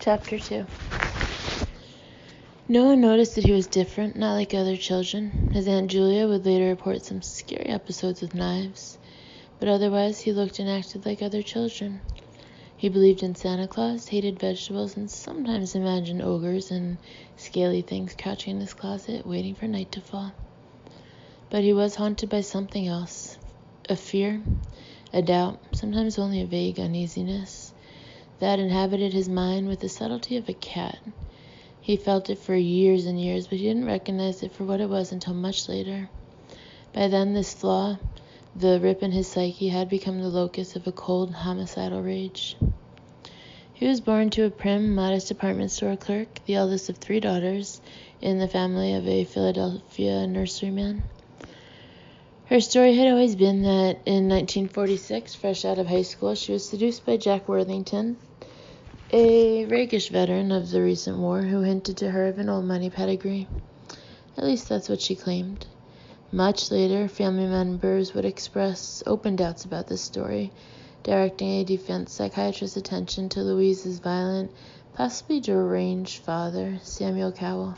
Chapter 2. No one noticed that he was different, not like other children. His Aunt Julia would later report some scary episodes with knives, but otherwise he looked and acted like other children. He believed in Santa Claus, hated vegetables, and sometimes imagined ogres and scaly things crouching in his closet, waiting for night to fall. But he was haunted by something else, a fear, a doubt, sometimes only a vague uneasiness, that inhabited his mind with the subtlety of a cat. He felt it for years and years, but he didn't recognize it for what it was until much later. By then, this flaw, the rip in his psyche, had become the locus of a cold, homicidal rage. He was born to a prim, modest department store clerk, the eldest of 3 daughters, in the family of a Philadelphia nurseryman. Her story had always been that in 1946, fresh out of high school, she was seduced by Jack Worthington, a rakish veteran of the recent war who hinted to her of an old money pedigree. At least that's what she claimed. Much later, family members would express open doubts about this story, directing a defense psychiatrist's attention to Louise's violent, possibly deranged father, Samuel Cowell.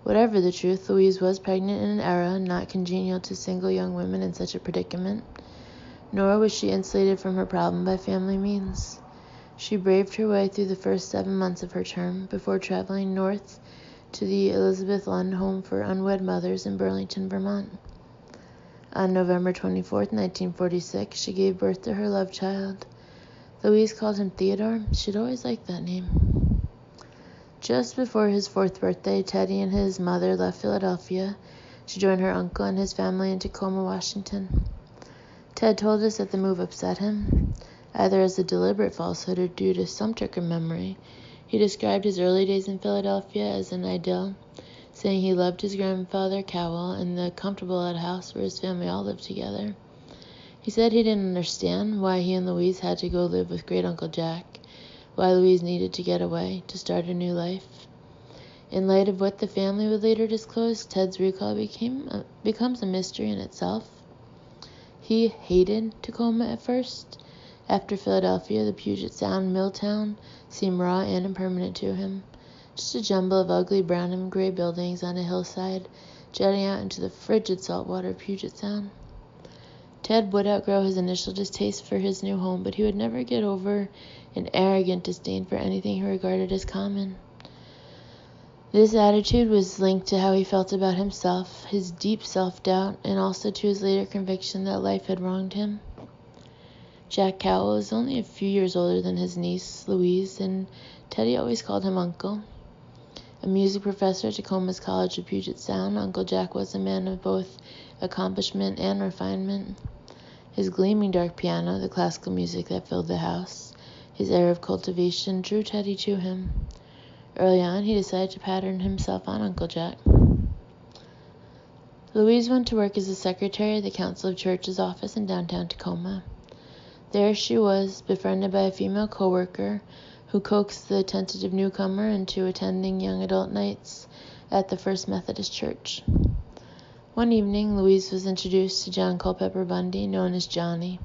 Whatever the truth, Louise was pregnant in an era not congenial to single young women in such a predicament, nor was she insulated from her problem by family means. She braved her way through the first 7 months of her term before traveling north to the Elizabeth Lund Home for Unwed Mothers in Burlington, Vermont. On November 24, 1946, she gave birth to her love child. Louise called him Theodore. She'd always liked that name. Just before his 4th birthday, Teddy and his mother left Philadelphia to join her uncle and his family in Tacoma, Washington. Ted told us that the move upset him, either as a deliberate falsehood or due to some trick of memory. He described his early days in Philadelphia as an idyll, saying he loved his grandfather Cowell and the comfortable old house where his family all lived together. He said he didn't understand why he and Louise had to go live with Great Uncle Jack, why Louise needed to get away, to start a new life. In light of what the family would later disclose, Ted's recall becomes a mystery in itself. He hated Tacoma at first. After Philadelphia, the Puget Sound mill town seemed raw and impermanent to him, just a jumble of ugly brown and gray buildings on a hillside jutting out into the frigid saltwater of Puget Sound. Ted would outgrow his initial distaste for his new home, but he would never get over an arrogant disdain for anything he regarded as common. This attitude was linked to how he felt about himself, his deep self-doubt, and also to his later conviction that life had wronged him. Jack Cowell was only a few years older than his niece, Louise, and Teddy always called him Uncle. A music professor at Tacoma's College of Puget Sound, Uncle Jack was a man of both accomplishment and refinement. His gleaming dark piano, the classical music that filled the house, his air of cultivation drew Teddy to him. Early on, he decided to pattern himself on Uncle Jack. Louise went to work as a secretary at the Council of Churches office in downtown Tacoma. There she was, befriended by a female co-worker who coaxed the tentative newcomer into attending young adult nights at the First Methodist Church. One evening, Louise was introduced to John Culpeper Bundy, known as Johnny,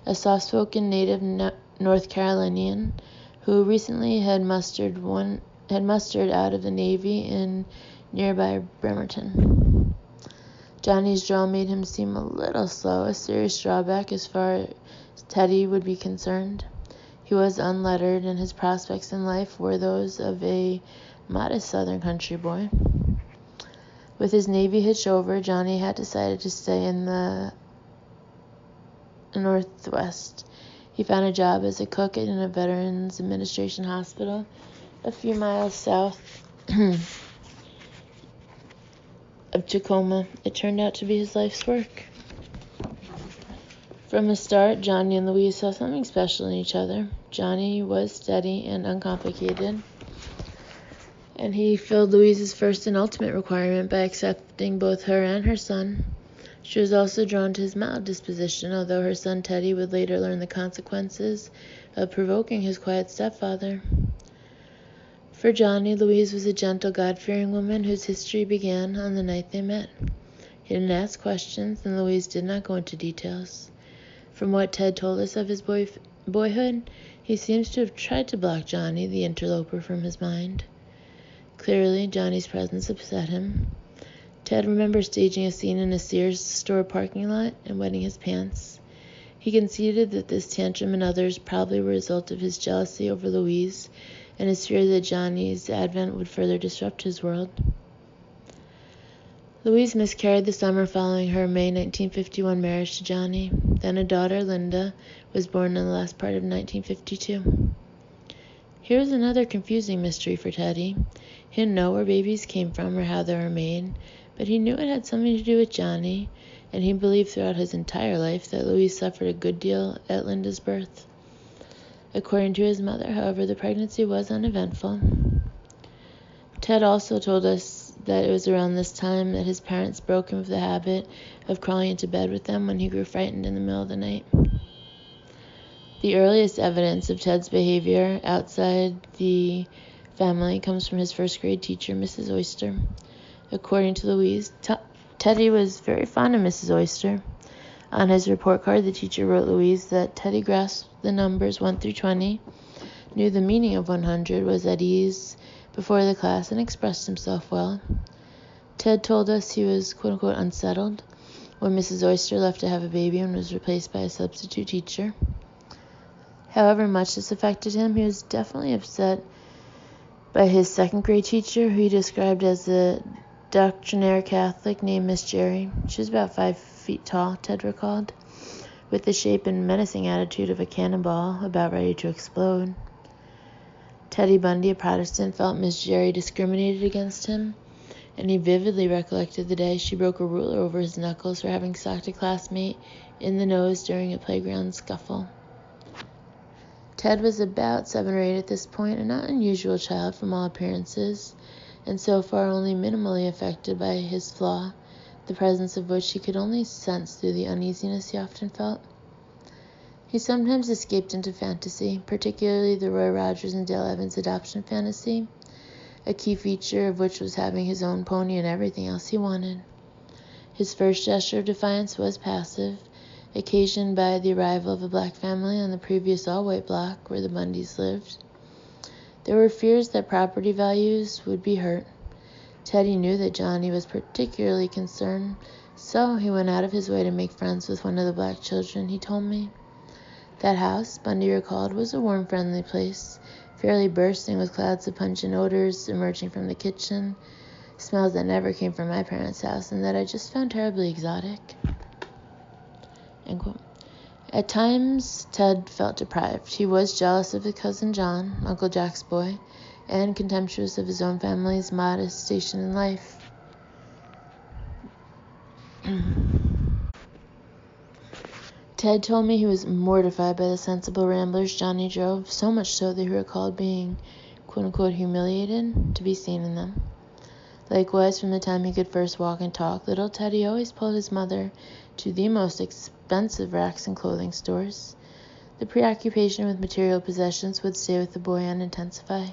a soft-spoken native North Carolinian who recently had mustered out of the Navy in nearby Bremerton. Johnny's drawl made him seem a little slow, a serious drawback as far as Teddy would be concerned. He was unlettered, and his prospects in life were those of a modest southern country boy. With his Navy hitched over, Johnny had decided to stay in the Northwest. He found a job as a cook in a Veterans Administration hospital a few miles south of Tacoma. It turned out to be his life's work. From the start, Johnny and Louise saw something special in each other. Johnny was steady and uncomplicated, and he filled Louise's first and ultimate requirement by accepting both her and her son. She was also drawn to his mild disposition, although her son Teddy would later learn the consequences of provoking his quiet stepfather. For Johnny, Louise was a gentle, God-fearing woman whose history began on the night they met. He didn't ask questions, and Louise did not go into details. From what Ted told us of his boyhood, he He seems to have tried to block Johnny, the interloper, from his mind. Clearly, Johnny's presence upset him. Ted remembers staging a scene in a Sears store parking lot and wetting his pants. He conceded that this tantrum and others probably were a result of his jealousy over Louise and his fear that Johnny's advent would further disrupt his world. Louise miscarried the summer following her May 1951 marriage to Johnny. Then a daughter, Linda, was born in the last part of 1952. Here was another confusing mystery for Teddy. He didn't know where babies came from or how they were made, but he knew it had something to do with Johnny, and he believed throughout his entire life that Louise suffered a good deal at Linda's birth. According to his mother, however, the pregnancy was uneventful. Ted also told us that it was around this time that his parents broke him of the habit of crawling into bed with them when he grew frightened in the middle of the night. The earliest evidence of Ted's behavior outside the family comes from his first grade teacher, Mrs. Oyster. According to Louise, Teddy was very fond of Mrs. Oyster. On his report card, the teacher wrote Louise that Teddy grasped the numbers 1 through 20, knew the meaning of 100, was at ease before the class, and expressed himself well. Ted told us he was quote-unquote unsettled when Mrs. Oyster left to have a baby and was replaced by a substitute teacher. However much this affected him, he was definitely upset by his second grade teacher, who he described as a doctrinaire Catholic named Miss Jerry. She was about 5 feet tall, Ted recalled, with the shape and menacing attitude of a cannonball about ready to explode. Teddy Bundy, a Protestant, felt Miss Jerry discriminated against him, and he vividly recollected the day she broke a ruler over his knuckles for having socked a classmate in the nose during a playground scuffle. Ted was about 7 or 8 at this point, a not unusual child from all appearances, and so far only minimally affected by his flaw, the presence of which he could only sense through the uneasiness he often felt. He sometimes escaped into fantasy, particularly the Roy Rogers and Dale Evans adoption fantasy, a key feature of which was having his own pony and everything else he wanted. His first gesture of defiance was passive, occasioned by the arrival of a black family on the previous all-white block where the Bundys lived. There were fears that property values would be hurt. Teddy knew that Johnny was particularly concerned, so he went out of his way to make friends with one of the black children, he told me. That house, Bundy recalled, was a warm, friendly place, fairly bursting with clouds of pungent odors emerging from the kitchen, smells that never came from my parents' house and that I just found terribly exotic. End quote. At times, Ted felt deprived. He was jealous of his cousin John, Uncle Jack's boy, and contemptuous of his own family's modest station in life. Ted told me he was mortified by the sensible ramblers Johnny drove, so much so that he recalled being, quote-unquote, humiliated to be seen in them. Likewise, from the time he could first walk and talk, little Teddy always pulled his mother to the most expensive racks and clothing stores. The preoccupation with material possessions would stay with the boy and intensify.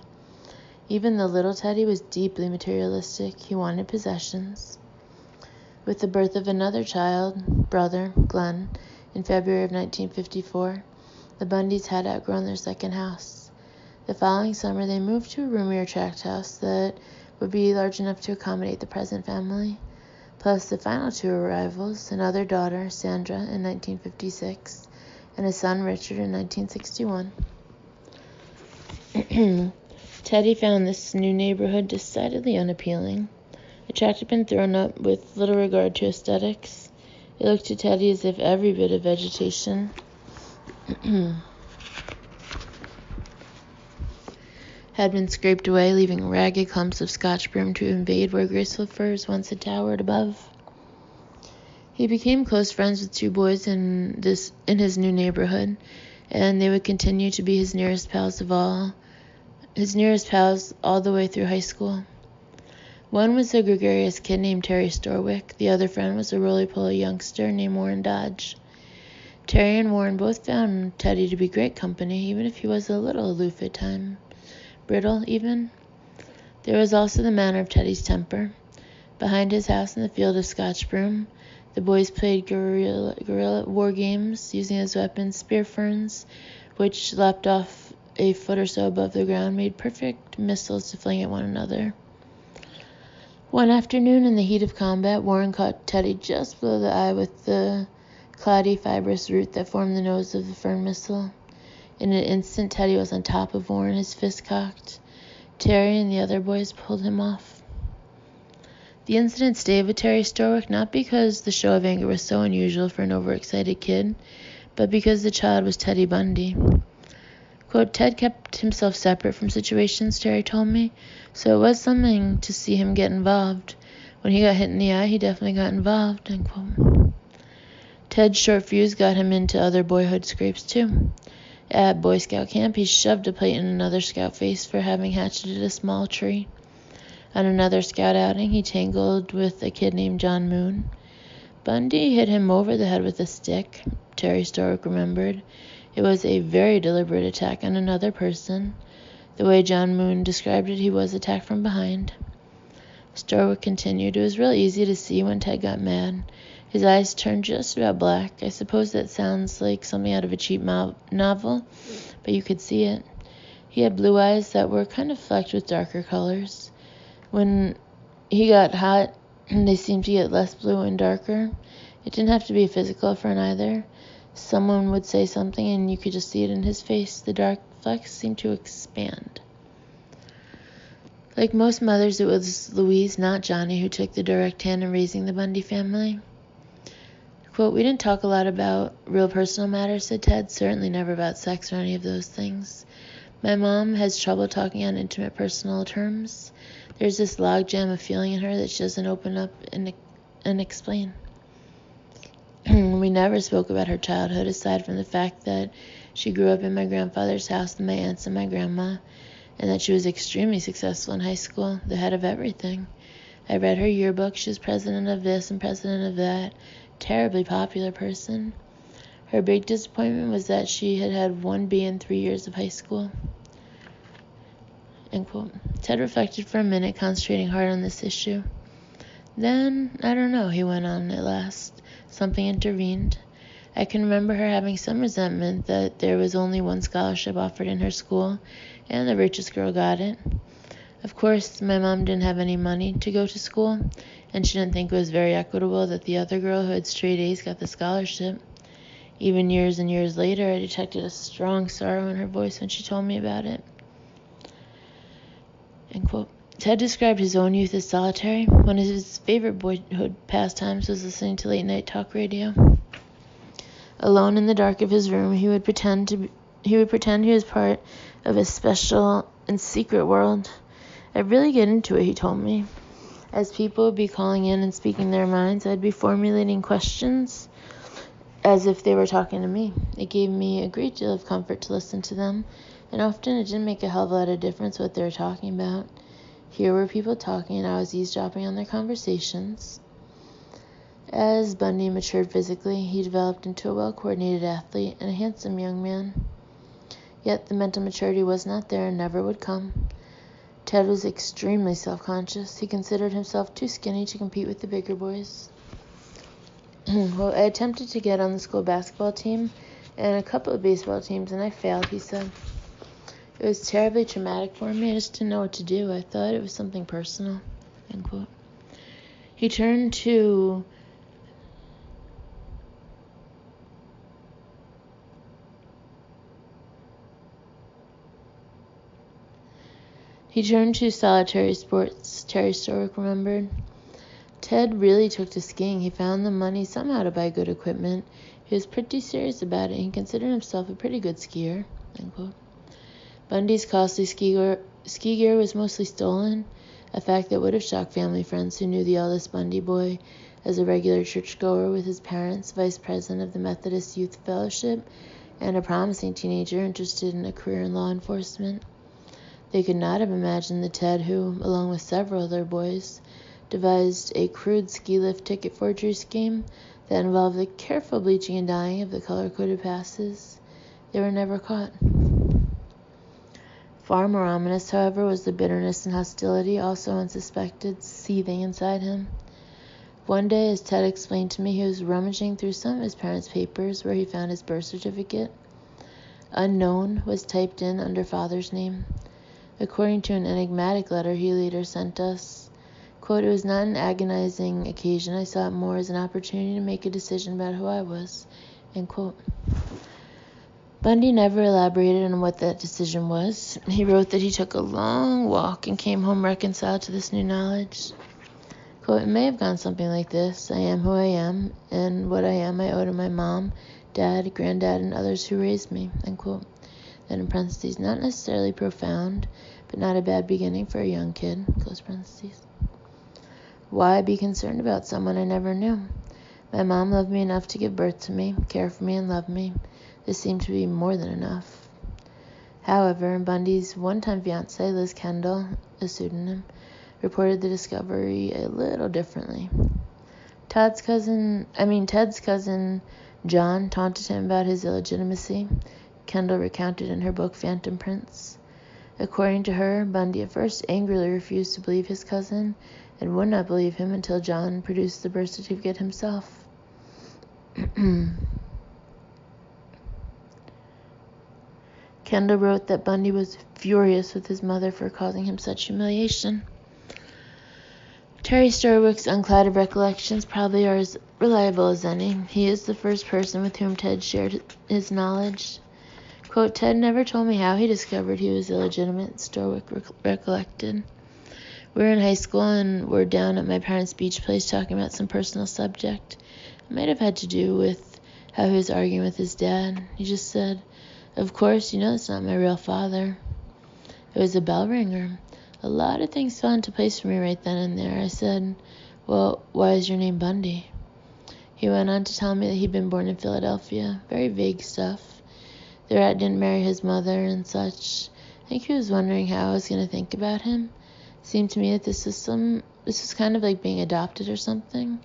Even though little Teddy was deeply materialistic, he wanted possessions. With the birth of another child, brother, Glenn, in February of 1954, the Bundys had outgrown their second house. The following summer, they moved to a roomier tract house that would be large enough to accommodate the present family, plus the final 2 arrivals, another daughter, Sandra, in 1956, and a son, Richard, in 1961. Teddy found this new neighborhood decidedly unappealing. A tract had been thrown up with little regard to aesthetics. It looked to Teddy as if every bit of vegetation had been scraped away, leaving ragged clumps of Scotch broom to invade where graceful firs once had towered above. He became close friends with 2 boys in his new neighborhood, and they would continue to be his nearest pals all the way through high school. One was a gregarious kid named Terry Storwick. The other friend was a roly-poly youngster named Warren Dodge. Terry and Warren both found Teddy to be great company, even if he was a little aloof at times. Brittle, even. There was also the manner of Teddy's temper. Behind his house in the field of Scotch broom, the boys played guerrilla war games, using as weapons spear ferns, which leapt off a foot or so above the ground, made perfect missiles to fling at one another. One afternoon, in the heat of combat, Warren caught Teddy just below the eye with the cloudy, fibrous root that formed the nose of the fern missile. In an instant, Teddy was on top of Warren, his fist cocked. Terry and the other boys pulled him off. The incident stayed with Terry Storwick not because the show of anger was so unusual for an overexcited kid, but because the child was Teddy Bundy. Quote, Ted kept himself separate from situations, Terry told me, so it was something to see him get involved. When he got hit in the eye, he definitely got involved, end quote. Ted's short fuse got him into other boyhood scrapes, too. At Boy Scout camp, he shoved a plate in another scout face for having hatcheted a small tree. On another scout outing, he tangled with a kid named John Moon. Bundy hit him over the head with a stick, Terry Storwick remembered. It was a very deliberate attack on another person. The way John Moon described it, he was attacked from behind. Storwick continued, it was real easy to see when Ted got mad. His eyes turned just about black. I suppose that sounds like something out of a cheap novel, but you could see it. He had blue eyes that were kind of flecked with darker colors. When he got hot, they seemed to get less blue and darker. It didn't have to be a physical affront either. Someone would say something and you could just see it in his face. The dark flecks seemed to expand. Like most mothers, it was Louise, not Johnny, who took the direct hand in raising the Bundy family. Quote, we didn't talk a lot about real personal matters, said Ted, certainly never about sex or any of those things. My mom has trouble talking on intimate personal terms. There's this logjam of feeling in her that she doesn't open up and explain. We never spoke about her childhood, aside from the fact that she grew up in my grandfather's house with my aunts and my grandma, and that she was extremely successful in high school, the head of everything. I read her yearbook. She was president of this and president of that. Terribly popular person. Her big disappointment was that she had had 1 B in 3 years of high school. End quote. Ted reflected for a minute, concentrating hard on this issue. Then, I don't know, he went on at last. Something intervened. I can remember her having some resentment that there was only one scholarship offered in her school, and the richest girl got it. Of course, my mom didn't have any money to go to school, and she didn't think it was very equitable that the other girl who had straight A's got the scholarship. Even years and years later, I detected a strong sorrow in her voice when she told me about it. End quote. Ted described his own youth as solitary. One of his favorite boyhood pastimes was listening to late-night talk radio. Alone in the dark of his room, he would pretend he was part of a special and secret world. I'd really get into it, he told me. As people would be calling in and speaking their minds, I'd be formulating questions as if they were talking to me. It gave me a great deal of comfort to listen to them, and often it didn't make a hell of a lot of difference what they were talking about. Here were people talking, and I was eavesdropping on their conversations. As Bundy matured physically, he developed into a well-coordinated athlete and a handsome young man. Yet the mental maturity was not there and never would come. Ted was extremely self-conscious. He considered himself too skinny to compete with the bigger boys. Well, I attempted to get on the school basketball team and a couple of baseball teams, and I failed, he said. It was terribly traumatic for me. I just didn't know what to do. I thought it was something personal. End quote. He turned to solitary sports, Terry Storwick remembered. Ted really took to skiing. He found the money somehow to buy good equipment. He was pretty serious about it. He considered himself a pretty good skier. End quote. Bundy's costly ski gear was mostly stolen, a fact that would have shocked family friends who knew the eldest Bundy boy as a regular churchgoer with his parents, vice president of the Methodist Youth Fellowship, and a promising teenager interested in a career in law enforcement. They could not have imagined the Ted who, along with several other boys, devised a crude ski lift ticket forgery scheme that involved the careful bleaching and dyeing of the color-coded passes. They were never caught. Far more ominous, however, was the bitterness and hostility, also unsuspected, seething inside him. One day, as Ted explained to me, he was rummaging through some of his parents' papers where he found his birth certificate. Unknown was typed in under father's name, according to an enigmatic letter he later sent us. Quote, "It was not an agonizing occasion. I saw it more as an opportunity to make a decision about who I was." End quote. Bundy never elaborated on what that decision was. He wrote that he took a long walk and came home reconciled to this new knowledge. Quote, "It may have gone something like this. I am who I am, and what I am I owe to my mom, dad, granddad, and others who raised me." End quote. Then in parentheses, "Not necessarily profound, but not a bad beginning for a young kid." Close parentheses. Why be concerned about someone I never knew? My mom loved me enough to give birth to me, care for me, and love me. This seemed to be more than enough. However, Bundy's one-time fiancée, Liz Kendall, a pseudonym, reported the discovery a little differently. Ted's cousin John taunted him about his illegitimacy, Kendall recounted in her book Phantom Prince. According to her, Bundy at first angrily refused to believe his cousin and would not believe him until John produced the birth certificate himself. Kendall wrote that Bundy was furious with his mother for causing him such humiliation. Terry Storwick's unclouded recollections probably are as reliable as any. He is the first person with whom Ted shared his knowledge. Quote, "Ted never told me how he discovered he was illegitimate," Storwick recollected. We were in high school and were down at my parents' beach place talking about some personal subject. It might have had to do with how he was arguing with his dad. He just said, "Of course, you know it's not my real father." It was a bell ringer. A lot of things fell into place for me right then and there. I said, "Well, why is your name Bundy?" He went on to tell me that he'd been born in Philadelphia. Very vague stuff. The rat didn't marry his mother and such. I think he was wondering how I was going to think about him. It seemed to me that this was kind of like being adopted or something.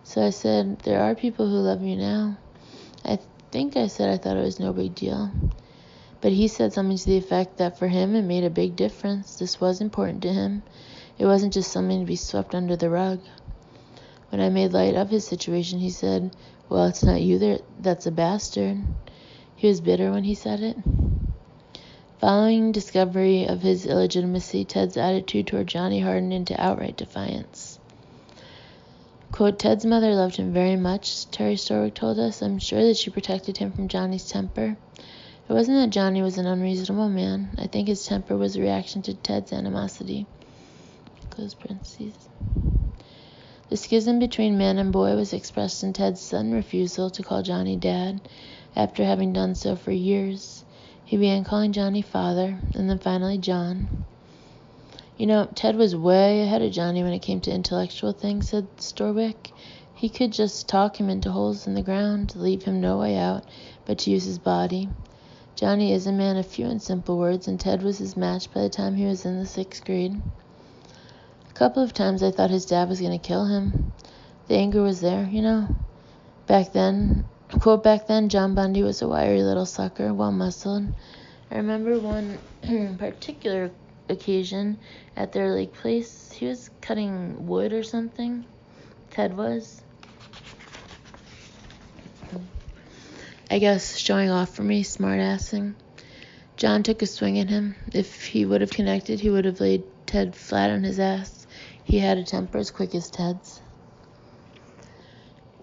So I said, "There are people who love you now." I think I said I thought it was no big deal. But he said something to the effect that for him it made a big difference. This was important to him. It wasn't just something to be swept under the rug. When I made light of his situation, he said, "Well, it's not you that's a bastard." He was bitter when he said it. Following discovery of his illegitimacy, Ted's attitude toward Johnny hardened into outright defiance. Quote, "Ted's mother loved him very much," Terry Storwick told us. "I'm sure that she protected him from Johnny's temper. It wasn't that Johnny was an unreasonable man. I think his temper was a reaction to Ted's animosity." Close parentheses. The schism between man and boy was expressed in Ted's sudden refusal to call Johnny Dad after having done so for years. He began calling Johnny Father, and then finally John. "You know, Ted was way ahead of Johnny when it came to intellectual things," said Storwick. "He could just talk him into holes in the ground, leave him no way out but to use his body. Johnny is a man of few and simple words, and Ted was his match by the time he was in the 6th grade. A couple of times I thought his dad was going to kill him. The anger was there, you know. Back then, John Bundy was a wiry little sucker, well-muscled. I remember one particular occasion at their lake place. He was cutting wood or something. Ted was. I guess showing off for me, smart-assing. John took a swing at him. If he would have connected, he would have laid Ted flat on his ass. He had a temper as quick as Ted's.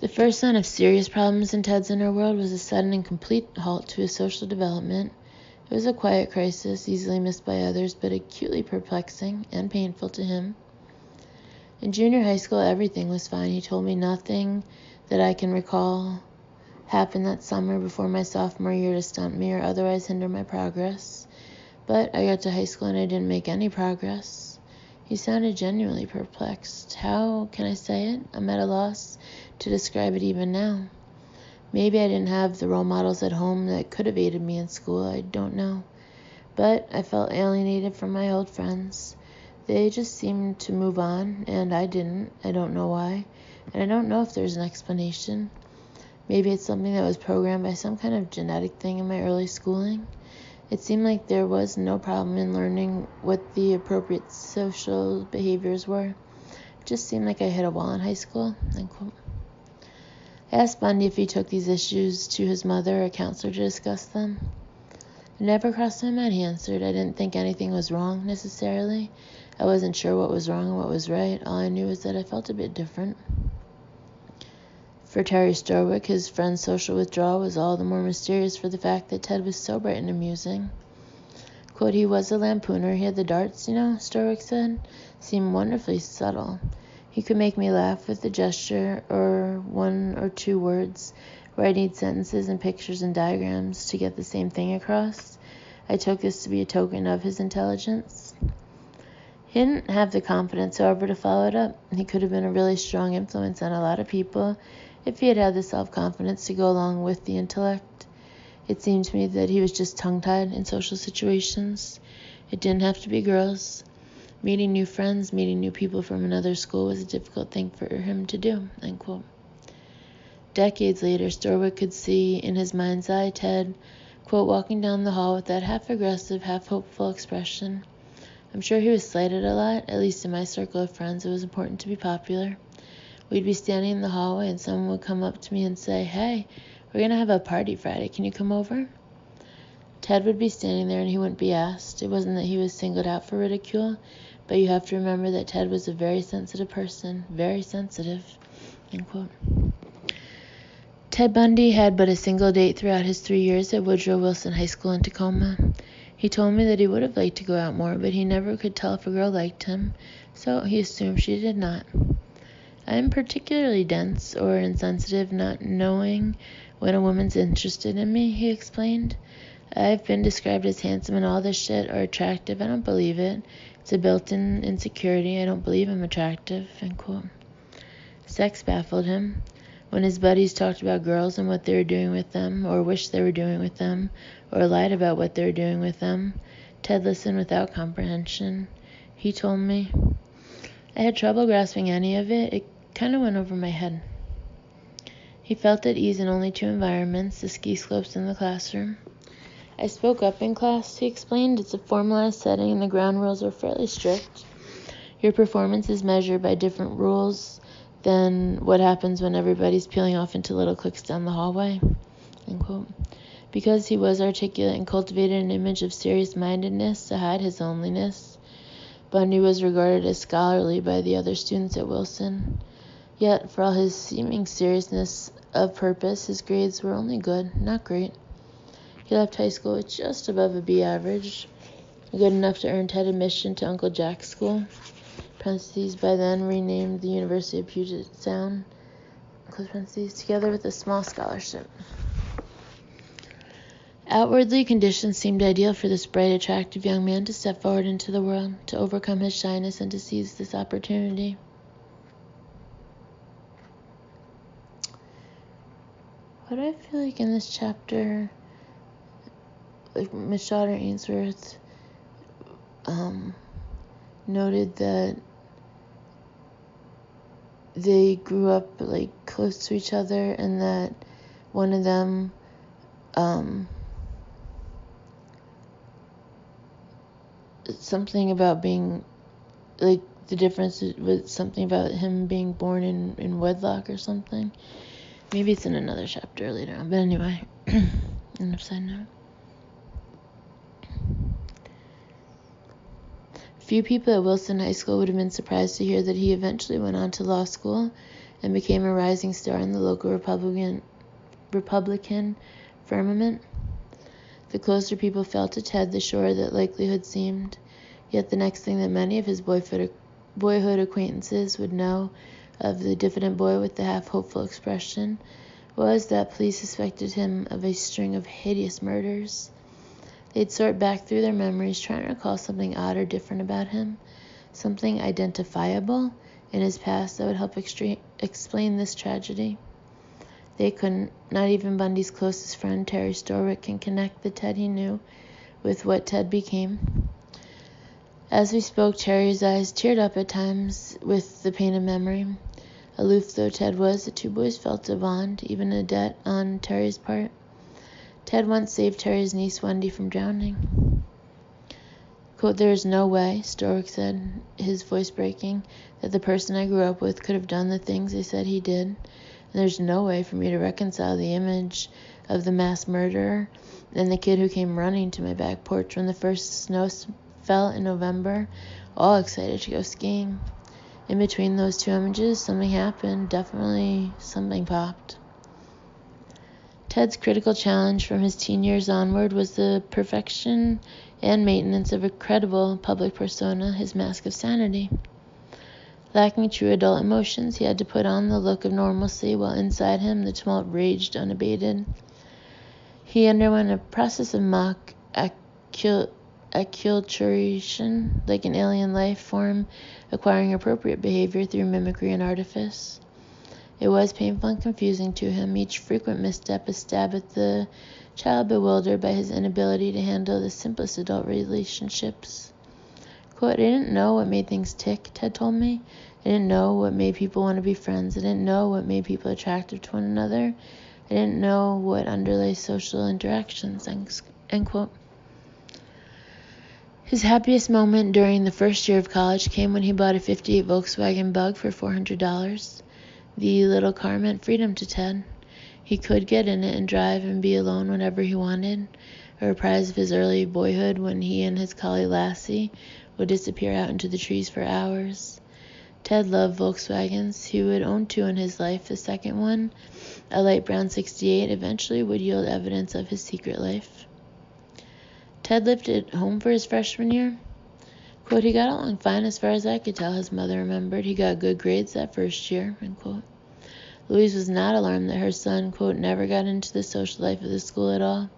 The first sign of serious problems in Ted's inner world was a sudden and complete halt to his social development. It was a quiet crisis, easily missed by others, but acutely perplexing and painful to him. In junior high school, everything was fine. He told me nothing that I can recall happened that summer before my sophomore year to stunt me or otherwise hinder my progress. But I got to high school and I didn't make any progress. He sounded genuinely perplexed. How can I say it? I'm at a loss to describe it even now. Maybe I didn't have the role models at home that could have aided me in school. I don't know. But I felt alienated from my old friends. They just seemed to move on, and I didn't. I don't know why, and I don't know if there's an explanation. Maybe it's something that was programmed by some kind of genetic thing in my early schooling. It seemed like there was no problem in learning what the appropriate social behaviors were. It just seemed like I hit a wall in high school. End quote. I asked Bundy if he took these issues to his mother or a counselor to discuss them. It never crossed my mind, he answered. I didn't think anything was wrong, necessarily. I wasn't sure what was wrong and what was right. All I knew was that I felt a bit different. For Terry Storwick, his friend's social withdrawal was all the more mysterious for the fact that Ted was so bright and amusing. Quote, he was a lampooner. He had the darts, Storwick said. Seemed wonderfully subtle. He could make me laugh with a gesture or one or two words, where I'd need sentences and pictures and diagrams to get the same thing across. I took this to be a token of his intelligence. He didn't have the confidence, however, to follow it up. He could have been a really strong influence on a lot of people if he had had the self-confidence to go along with the intellect. It seemed to me that he was just tongue-tied in social situations. It didn't have to be girls. Meeting new friends, meeting new people from another school was a difficult thing for him to do, end quote. Decades later, Storwick could see in his mind's eye Ted, quote, walking down the hall with that half-aggressive, half-hopeful expression. I'm sure he was slighted a lot, at least in my circle of friends. It was important to be popular. We'd be standing in the hallway and someone would come up to me and say, hey, we're going to have a party Friday. Can you come over? Ted would be standing there and he wouldn't be asked. It wasn't that he was singled out for ridicule, but you have to remember that Ted was a very sensitive person. Very sensitive, end quote. Ted Bundy had but a single date throughout his 3 years at Woodrow Wilson High School in Tacoma. He told me that he would have liked to go out more, but he never could tell if a girl liked him, so he assumed she did not. I am particularly dense or insensitive, not knowing when a woman's interested in me, he explained. I've been described as handsome and all this shit, or attractive. I don't believe it. It's a built-in insecurity. I don't believe I'm attractive, end quote. Sex baffled him. When his buddies talked about girls and what they were doing with them, or wished they were doing with them, or lied about what they were doing with them, Ted listened without comprehension. He told me, I had trouble grasping any of it. It kind of went over my head. He felt at ease in only 2 environments, the ski slopes and the classroom. I spoke up in class, he explained. It's a formalized setting and the ground rules are fairly strict. Your performance is measured by different rules than what happens when everybody's peeling off into little cliques down the hallway, end quote. Because he was articulate and cultivated an image of serious-mindedness to hide his loneliness, Bundy was regarded as scholarly by the other students at Wilson. Yet, for all his seeming seriousness of purpose, his grades were only good, not great. He left high school with just above a B average, good enough to earn Ted admission to Uncle Jack's school, parentheses, by then renamed the University of Puget Sound, close parentheses, together with a small scholarship. Outwardly, conditions seemed ideal for this bright, attractive young man to step forward into the world, to overcome his shyness and to seize this opportunity. What do I feel like in this chapter, like Miss Daughter Ainsworth noted that they grew up like close to each other and that one of them something about being like the difference was something about him being born in wedlock or something. Maybe it's in another chapter later on, but anyway, enough side note. Few people at Wilson High School would have been surprised to hear that he eventually went on to law school and became a rising star in the local Republican firmament. The closer people felt to Ted, the surer that likelihood seemed. Yet the next thing that many of his boyhood acquaintances would know of the diffident boy with the half-hopeful expression was that police suspected him of a string of hideous murders. They'd sort back through their memories, trying to recall something odd or different about him, something identifiable in his past that would help explain this tragedy. They couldn't. Not even Bundy's closest friend, Terry Storwick, can connect the Ted he knew with what Ted became. As we spoke, Terry's eyes teared up at times with the pain of memory. Aloof though Ted was, the 2 boys felt a bond, even a debt on Terry's part. Ted once saved Terry's niece Wendy from drowning. Quote, there is no way, Storwick said, his voice breaking, that the person I grew up with could have done the things they said he did. and there's no way for me to reconcile the image of the mass murderer and the kid who came running to my back porch when the first snow fell in November, all excited to go skiing. In between those two images, something happened. Definitely something popped. Ted's critical challenge from his teen years onward was the perfection and maintenance of a credible public persona, his mask of sanity. Lacking true adult emotions, he had to put on the look of normalcy while inside him the tumult raged unabated. He underwent a process of mock acculturation, like an alien life form acquiring appropriate behavior through mimicry and artifice. It was painful and confusing to him, each frequent misstep a stab at the child bewildered by his inability to handle the simplest adult relationships. Quote, I didn't know what made things tick, Ted told me. I didn't know what made people want to be friends. I didn't know what made people attractive to one another. I didn't know what underlay social interactions, end quote. His happiest moment during the first year of college came when he bought a '58 Volkswagen Bug for $400. The little car meant freedom to Ted. He could get in it and drive and be alone whenever he wanted, a reprise of his early boyhood when he and his collie Lassie would disappear out into the trees for hours. Ted loved Volkswagens. He would own two in his life. The second one, a light brown '68, eventually would yield evidence of his secret life. Ted lived at home for his freshman year. Quote, he got along fine as far as I could tell, his mother remembered. He got good grades that first year, end quote. Louise was not alarmed that her son, quote, never got into the social life of the school at all.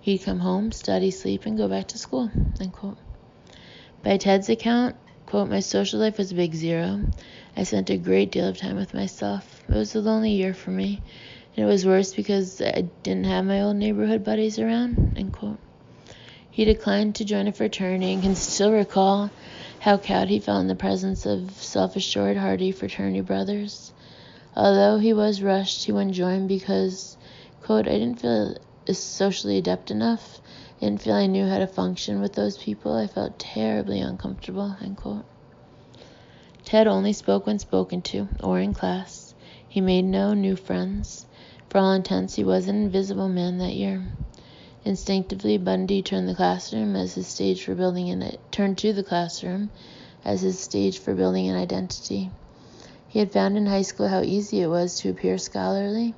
He'd come home, study, sleep, and go back to school, end quote. By Ted's account, quote, my social life was a big zero. I spent a great deal of time with myself. It was a lonely year for me, and it was worse because I didn't have my old neighborhood buddies around, end quote. He declined to join a fraternity and can still recall how cowed he felt in the presence of self-assured, hardy fraternity brothers. Although he was rushed, he wouldn't join because, quote, I didn't feel socially adept enough. I didn't feel I knew how to function with those people. I felt terribly uncomfortable, end quote. Ted only spoke when spoken to, or in class. He made no new friends. For all intents, he was an invisible man that year. Instinctively, Bundy turned to the classroom as his stage for building an identity. He had found in high school how easy it was to appear scholarly.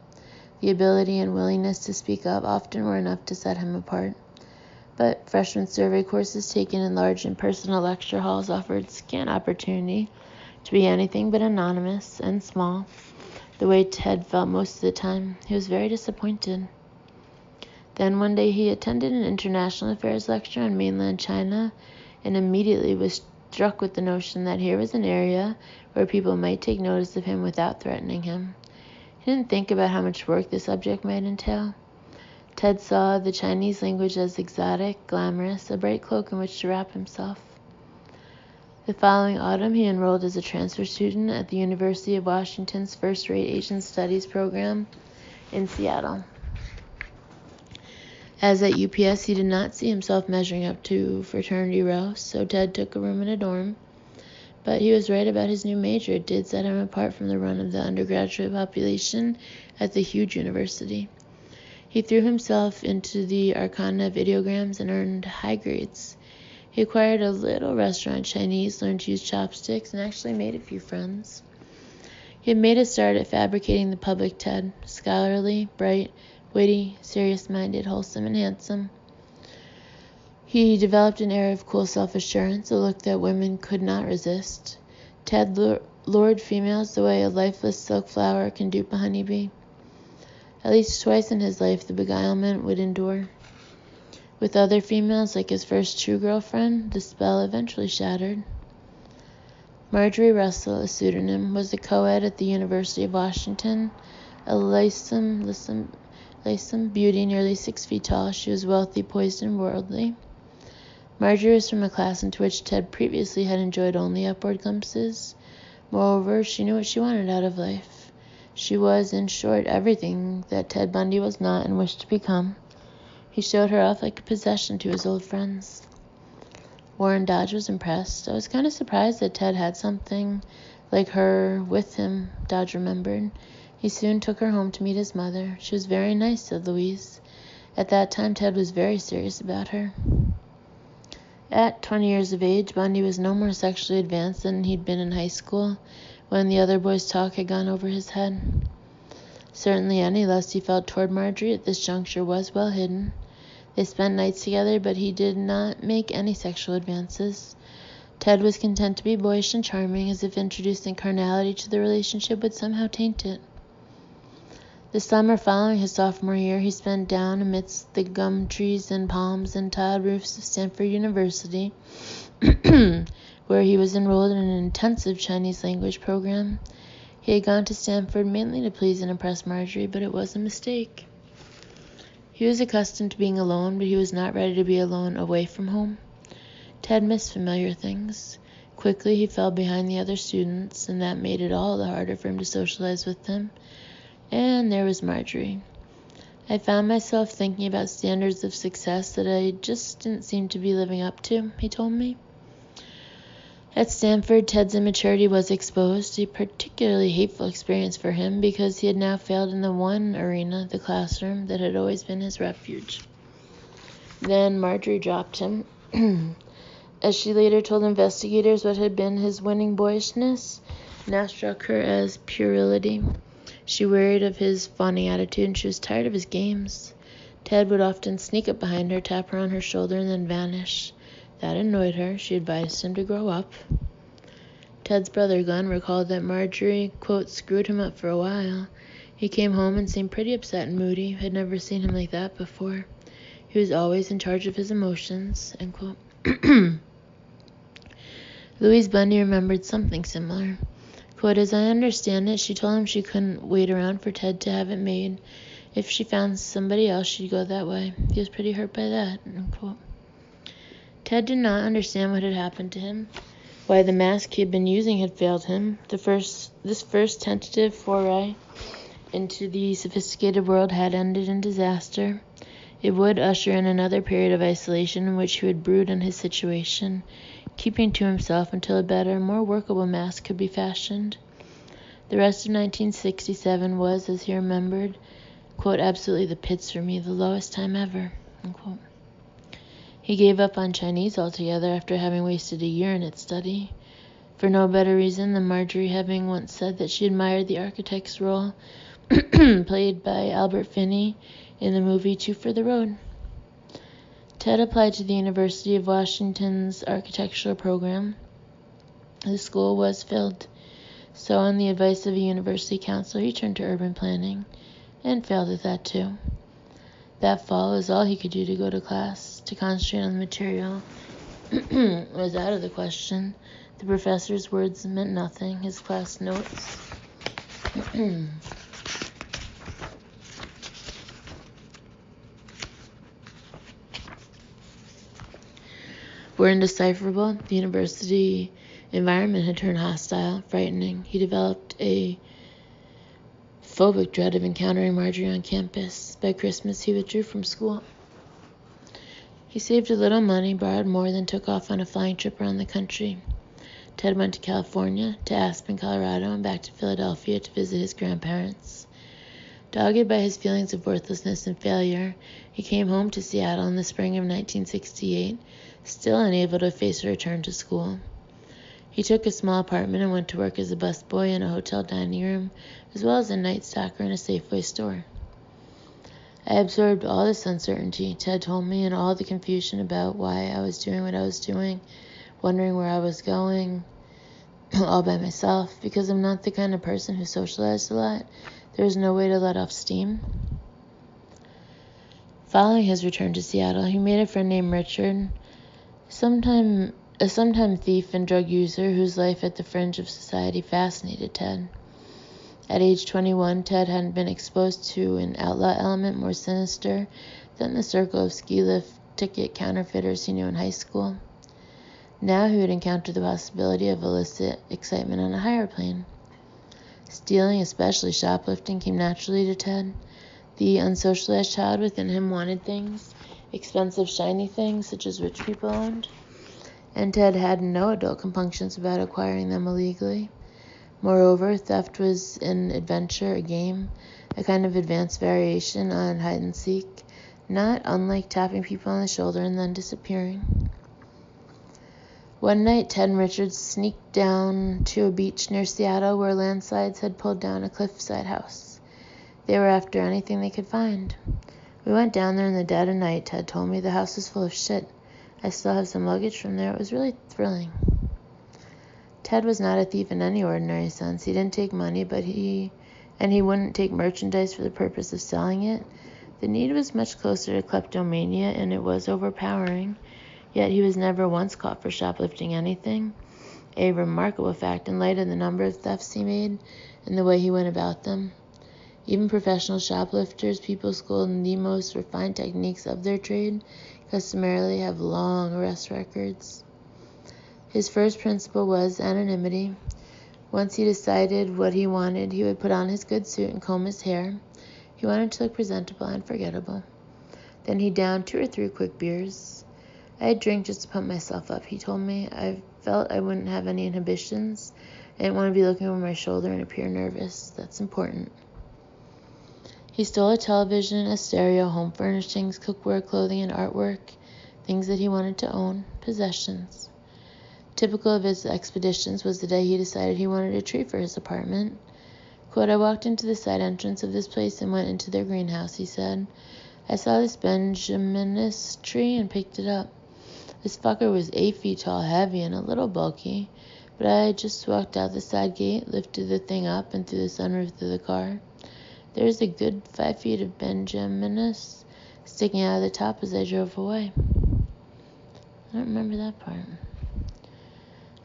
The ability and willingness to speak up often were enough to set him apart. But freshman survey courses taken in large impersonal lecture halls offered scant opportunity to be anything but anonymous and small, the way Ted felt most of the time. He was very disappointed. Then one day he attended an international affairs lecture on mainland China and immediately was struck with the notion that here was an area where people might take notice of him without threatening him. He didn't think about how much work the subject might entail. Ted saw the Chinese language as exotic, glamorous, a bright cloak in which to wrap himself. The following autumn, he enrolled as a transfer student at the University of Washington's first-rate Asian Studies program in Seattle. As at UPS, he did not see himself measuring up to fraternity row, so Ted took a room in a dorm. But he was right about his new major. It did set him apart from the run of the undergraduate population at the huge university. He threw himself into the arcana of ideograms and earned high grades. He acquired a little restaurant Chinese, learned to use chopsticks, and actually made a few friends. He had made a start at fabricating the public Ted, scholarly, bright, witty, serious-minded, wholesome, and handsome. He developed an air of cool self-assurance, a look that women could not resist. Ted lured females the way a lifeless silk flower can dupe a honeybee. At least twice in his life, the beguilement would endure. With other females, like his first true girlfriend, the spell eventually shattered. Marjorie Russell, a pseudonym, was a co-ed at the University of Washington, a lissom beauty, nearly 6 feet tall. She was wealthy, poised, and worldly. Marjorie was from a class into which Ted previously had enjoyed only upward glimpses. Moreover, she knew what she wanted out of life. She was, in short, everything that Ted Bundy was not and wished to become. He showed her off like a possession to his old friends. Warren Dodge was impressed. I was kind of surprised that Ted had something like her with him, Dodge remembered. He soon took her home to meet his mother. She was very nice, said Louise. At that time, Ted was very serious about her. At 20 years of age, Bundy was no more sexually advanced than he'd been in high school, when the other boys' talk had gone over his head. Certainly any lust he felt toward Marjorie at this juncture was well hidden. They spent nights together, but he did not make any sexual advances. Ted was content to be boyish and charming, as if introducing carnality to the relationship would somehow taint it. The summer following his sophomore year he spent down amidst the gum trees and palms and tiled roofs of Stanford University, where he was enrolled in an intensive Chinese language program. He had gone to Stanford mainly to please and impress Marjorie, but it was a mistake. He was accustomed to being alone, but he was not ready to be alone away from home. Ted missed familiar things. Quickly he fell behind the other students, and that made it all the harder for him to socialize with them. And there was Marjorie. I found myself thinking about standards of success that I just didn't seem to be living up to, he told me. At Stanford, Ted's immaturity was exposed, a particularly hateful experience for him because he had now failed in the one arena, the classroom, that had always been his refuge. Then Marjorie dropped him. As she later told investigators, what had been his winning boyishness now struck her as puerility. She wearied of his fawning attitude, and she was tired of his games. Ted would often sneak up behind her, tap her on her shoulder, and then vanish. That annoyed her. She advised him to grow up. Ted's brother Glenn recalled that Marjorie, quote, screwed him up for a while. He came home and seemed pretty upset and moody. Had never seen him like that before. He was always in charge of his emotions, end quote. Louise Bundy remembered something similar. Quote, as I understand it, she told him she couldn't wait around for Ted to have it made. If she found somebody else, she'd go that way. He was pretty hurt by that, end quote. Ted did not understand what had happened to him, why the mask he had been using had failed him. This first tentative foray into the sophisticated world had ended in disaster. It would usher in another period of isolation in which he would brood on his situation, keeping to himself until a better, more workable mask could be fashioned. The rest of 1967 was, as he remembered, quote, absolutely the pits for me, the lowest time ever, unquote. He gave up on Chinese altogether after having wasted a year in its study, for no better reason than Marjorie having once said that she admired the architect's role played by Albert Finney in the movie Two for the Road. Ted applied to the University of Washington's architectural program. The school was filled, so on the advice of a university counselor, he turned to urban planning, and failed at that too. That fall was all he could do to go to class. To concentrate on the material was out of the question. The professor's words meant nothing. His class notes were indecipherable. The university environment had turned hostile, frightening. He developed a phobic dread of encountering Marjorie on campus. By Christmas, he withdrew from school. He saved a little money, borrowed more, then took off on a flying trip around the country. Ted went to California, to Aspen, Colorado, and back to Philadelphia to visit his grandparents. Dogged by his feelings of worthlessness and failure, he came home to Seattle in the spring of 1968, still unable to face a return to school. He took a small apartment and went to work as a busboy in a hotel dining room, as well as a night stalker in a Safeway store. I absorbed all this uncertainty, Ted told me, and all the confusion about why I was doing what I was doing, wondering where I was going, all by myself. Because I'm not the kind of person who socialized a lot, there was no way to let off steam. Following his return to Seattle, he made a friend named Richard, a sometime thief and drug user whose life at the fringe of society fascinated Ted. At age 21, Ted hadn't been exposed to an outlaw element more sinister than the circle of ski lift ticket counterfeiters he knew in high school. Now he would encounter the possibility of illicit excitement on a higher plane. Stealing, especially shoplifting, came naturally to Ted. The unsocialized child within him wanted things, expensive, shiny things such as rich people owned, and Ted had no adult compunctions about acquiring them illegally. Moreover, theft was an adventure, a game, a kind of advanced variation on hide-and-seek, not unlike tapping people on the shoulder and then disappearing. One night, Ted and Richard sneaked down to a beach near Seattle where landslides had pulled down a cliffside house. They were after anything they could find. We went down there in the dead of night, Ted told me. The house was full of shit. I still have some luggage from there. It was really thrilling. Ted was not a thief in any ordinary sense. He didn't take money, but he wouldn't take merchandise for the purpose of selling it. The need was much closer to kleptomania, and it was overpowering. Yet he was never once caught for shoplifting anything, a remarkable fact in light of the number of thefts he made and the way he went about them. Even professional shoplifters, people schooled in the most refined techniques of their trade, customarily have long arrest records. His first principle was anonymity. Once he decided what he wanted, he would put on his good suit and comb his hair. He wanted to look presentable and forgettable. Then he downed 2 or 3 quick beers. I'd drink just to pump myself up, he told me. I felt I wouldn't have any inhibitions. I didn't want to be looking over my shoulder and appear nervous. That's important. He stole a television, a stereo, home furnishings, cookware, clothing, and artwork, things that he wanted to own, possessions. Typical of his expeditions was the day he decided he wanted a tree for his apartment. Quote, I walked into the side entrance of this place and went into their greenhouse, he said. I saw this Benjaminus tree and picked it up. This fucker was 8 feet tall, heavy, and a little bulky, but I just walked out the side gate, lifted the thing up, and threw the sunroof of the car. There was a good 5 feet of Benjaminus sticking out of the top as I drove away. I don't remember that part.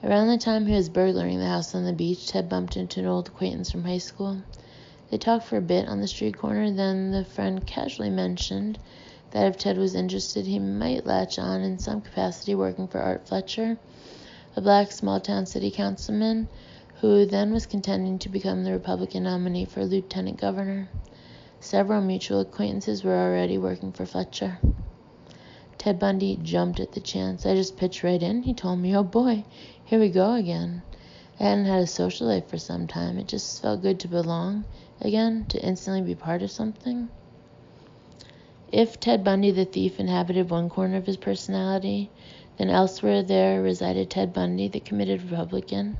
Around the time he was burglaring the house on the beach, Ted bumped into an old acquaintance from high school. They talked for a bit on the street corner, then the friend casually mentioned that if Ted was interested, he might latch on in some capacity working for Art Fletcher, a black small-town city councilman who then was contending to become the Republican nominee for lieutenant governor. Several mutual acquaintances were already working for Fletcher. Ted Bundy jumped at the chance. I just pitched right in, he told me. Oh boy, here we go again. I hadn't had a social life for some time. It just felt good to belong again, to instantly be part of something. If Ted Bundy the thief inhabited one corner of his personality, then elsewhere there resided Ted Bundy the committed Republican.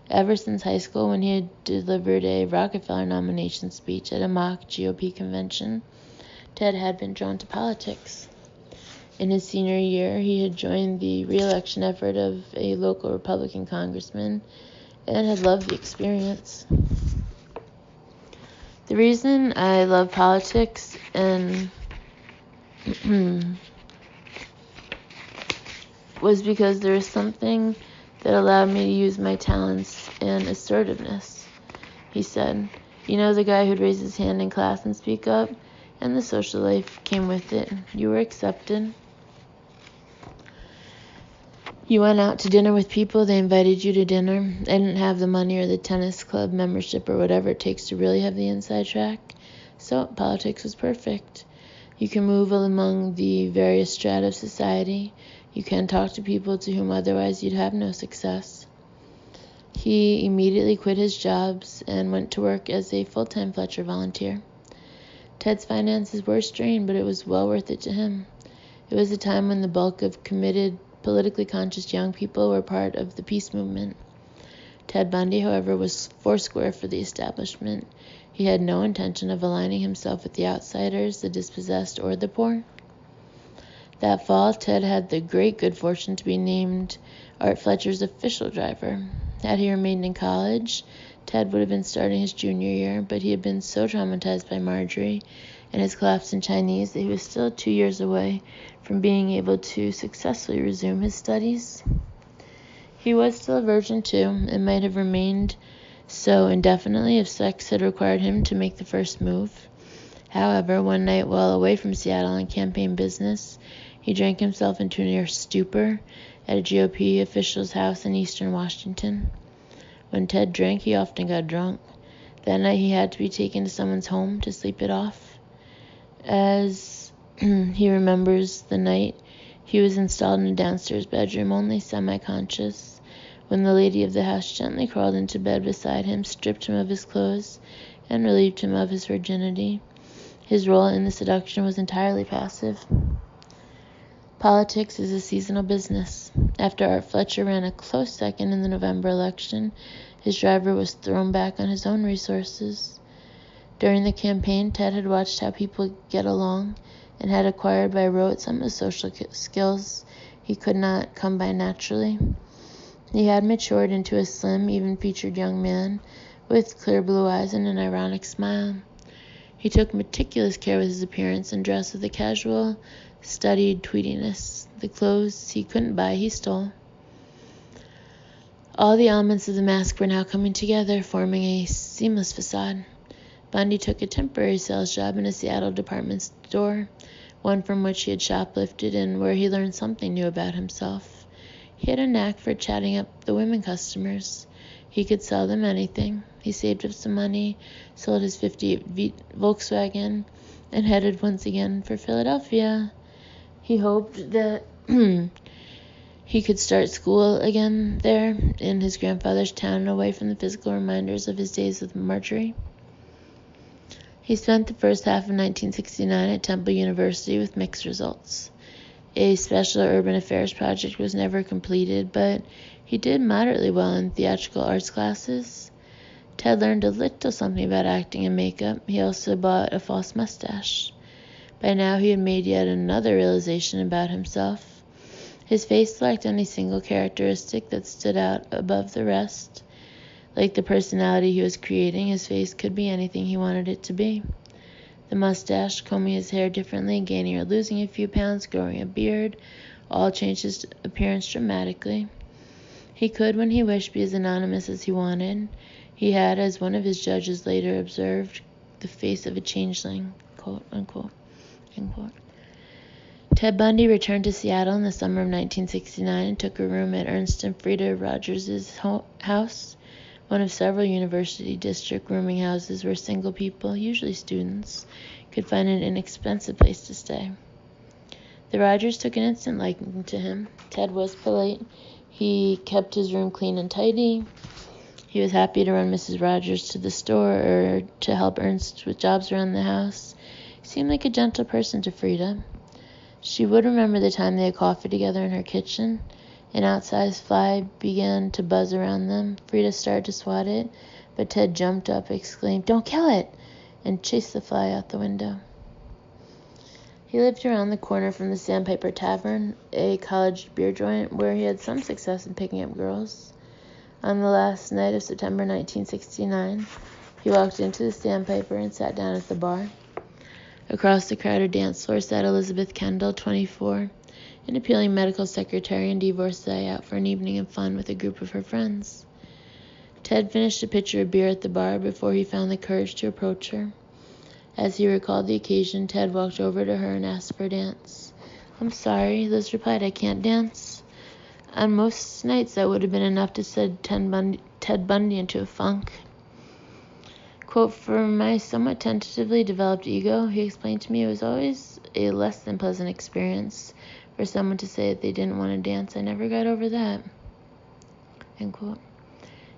Ever since high school, when he had delivered a Rockefeller nomination speech at a mock GOP convention, Ted had been drawn to politics. In his senior year, he had joined the re-election effort of a local Republican congressman and had loved the experience. The reason I love politics and was because there was something that allowed me to use my talents and assertiveness, he said. You know, the guy who'd raise his hand in class and speak up, and the social life came with it. You were accepted. You went out to dinner with people, they invited you to dinner. I didn't have the money or the tennis club membership or whatever it takes to really have the inside track, so politics was perfect. You can move among the various strata of society. You can talk to people to whom otherwise you'd have no success. He immediately quit his jobs and went to work as a full-time Fletcher volunteer. Ted's finances were strained, but it was well worth it to him. It was a time when the bulk of committed, politically conscious young people were part of the peace movement. Ted Bundy, however, was foursquare for the establishment. He had no intention of aligning himself with the outsiders, the dispossessed, or the poor. That fall, Ted had the great good fortune to be named Art Fletcher's official driver. Had he remained in college, Ted would have been starting his junior year, but he had been so traumatized by Marjorie and his collapse in Chinese that he was still 2 years away from being able to successfully resume his studies. He was still a virgin, too, and might have remained so indefinitely if sex had required him to make the first move. However, one night while away from Seattle on campaign business, he drank himself into a near stupor at a GOP official's house in eastern Washington. When Ted drank, he often got drunk. That night he had to be taken to someone's home to sleep it off. As he remembers the night, he was installed in a downstairs bedroom, only semi-conscious. when the lady of the house gently crawled into bed beside him, stripped him of his clothes, and relieved him of his virginity. His role in the seduction was entirely passive. Politics is a seasonal business. After Art Fletcher ran a close second in the November election, his driver was thrown back on his own resources. During the campaign, Ted had watched how people get along and had acquired by rote some of the social skills he could not come by naturally. He had matured into a slim, even-featured young man with clear blue eyes and an ironic smile. He took meticulous care with his appearance and dressed with a casual, studied tweediness. The clothes he couldn't buy, he stole. All the elements of the mask were now coming together, forming a seamless facade. Bundy took a temporary sales job in a Seattle department store, one from which he had shoplifted and where he learned something new about himself. He had a knack for chatting up the women customers. He could sell them anything. He saved up some money, sold his '58 Volkswagen, and headed once again for Philadelphia. He hoped that he could start school again there in his grandfather's town, away from the physical reminders of his days with Marjorie. He spent the first half of 1969 at Temple University with mixed results. A special urban affairs project was never completed, but he did moderately well in theatrical arts classes. Ted learned a little something about acting and makeup. He also bought a false mustache. By now he had made yet another realization about himself. His face lacked any single characteristic that stood out above the rest. Like the personality he was creating, his face could be anything he wanted it to be. The mustache, combing his hair differently, gaining or losing a few pounds, growing a beard, all changed his appearance dramatically. He could, when he wished, be as anonymous as he wanted. He had, as one of his judges later observed, the face of a changeling, quote, unquote, end quote. Ted Bundy returned to Seattle in the summer of 1969 and took a room at Ernst and Frida Rogers' house, one of several university district rooming houses where single people, usually students, could find an inexpensive place to stay. The Rogers took an instant liking to him. Ted was polite. He kept his room clean and tidy. He was happy to run Mrs. Rogers to the store or to help Ernst with jobs around the house. He seemed like a gentle person to Frida. She would remember the time they had coffee together in her kitchen. An outsized fly began to buzz around them. Frida started to swat it, but Ted jumped up, exclaimed, "Don't kill it!" and chased the fly out the window. He lived around the corner from the Sandpiper Tavern, a college beer joint where he had some success in picking up girls. On the last night of September 1969, he walked into the Sandpiper and sat down at the bar. Across the crowded dance floor sat Elizabeth Kendall, 24, an appealing medical secretary and divorcee out for an evening of fun with a group of her friends. Ted finished a pitcher of beer at the bar before he found the courage to approach her. As he recalled the occasion, Ted walked over to her and asked for a dance. "I'm sorry," Liz replied, "I can't dance." On most nights that would have been enough to send Ted Bundy into a funk. Quote, "For my somewhat tentatively developed ego," he explained to me, "it was always a less than pleasant experience for someone to say that they didn't want to dance. I never got over that." End quote.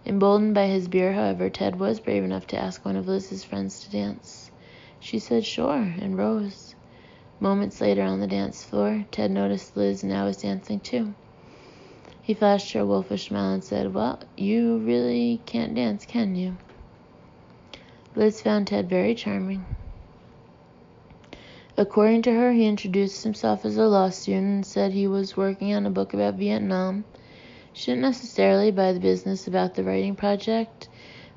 Emboldened by his beer, however, Ted was brave enough to ask one of Liz's friends to dance. She said sure, and rose. Moments later on the dance floor, Ted noticed Liz now was dancing too. He flashed her a wolfish smile and said, "Well, you really can't dance, can you?" Liz found Ted very charming. According to her, he introduced himself as a law student and said he was working on a book about Vietnam. She didn't necessarily buy the business about the writing project,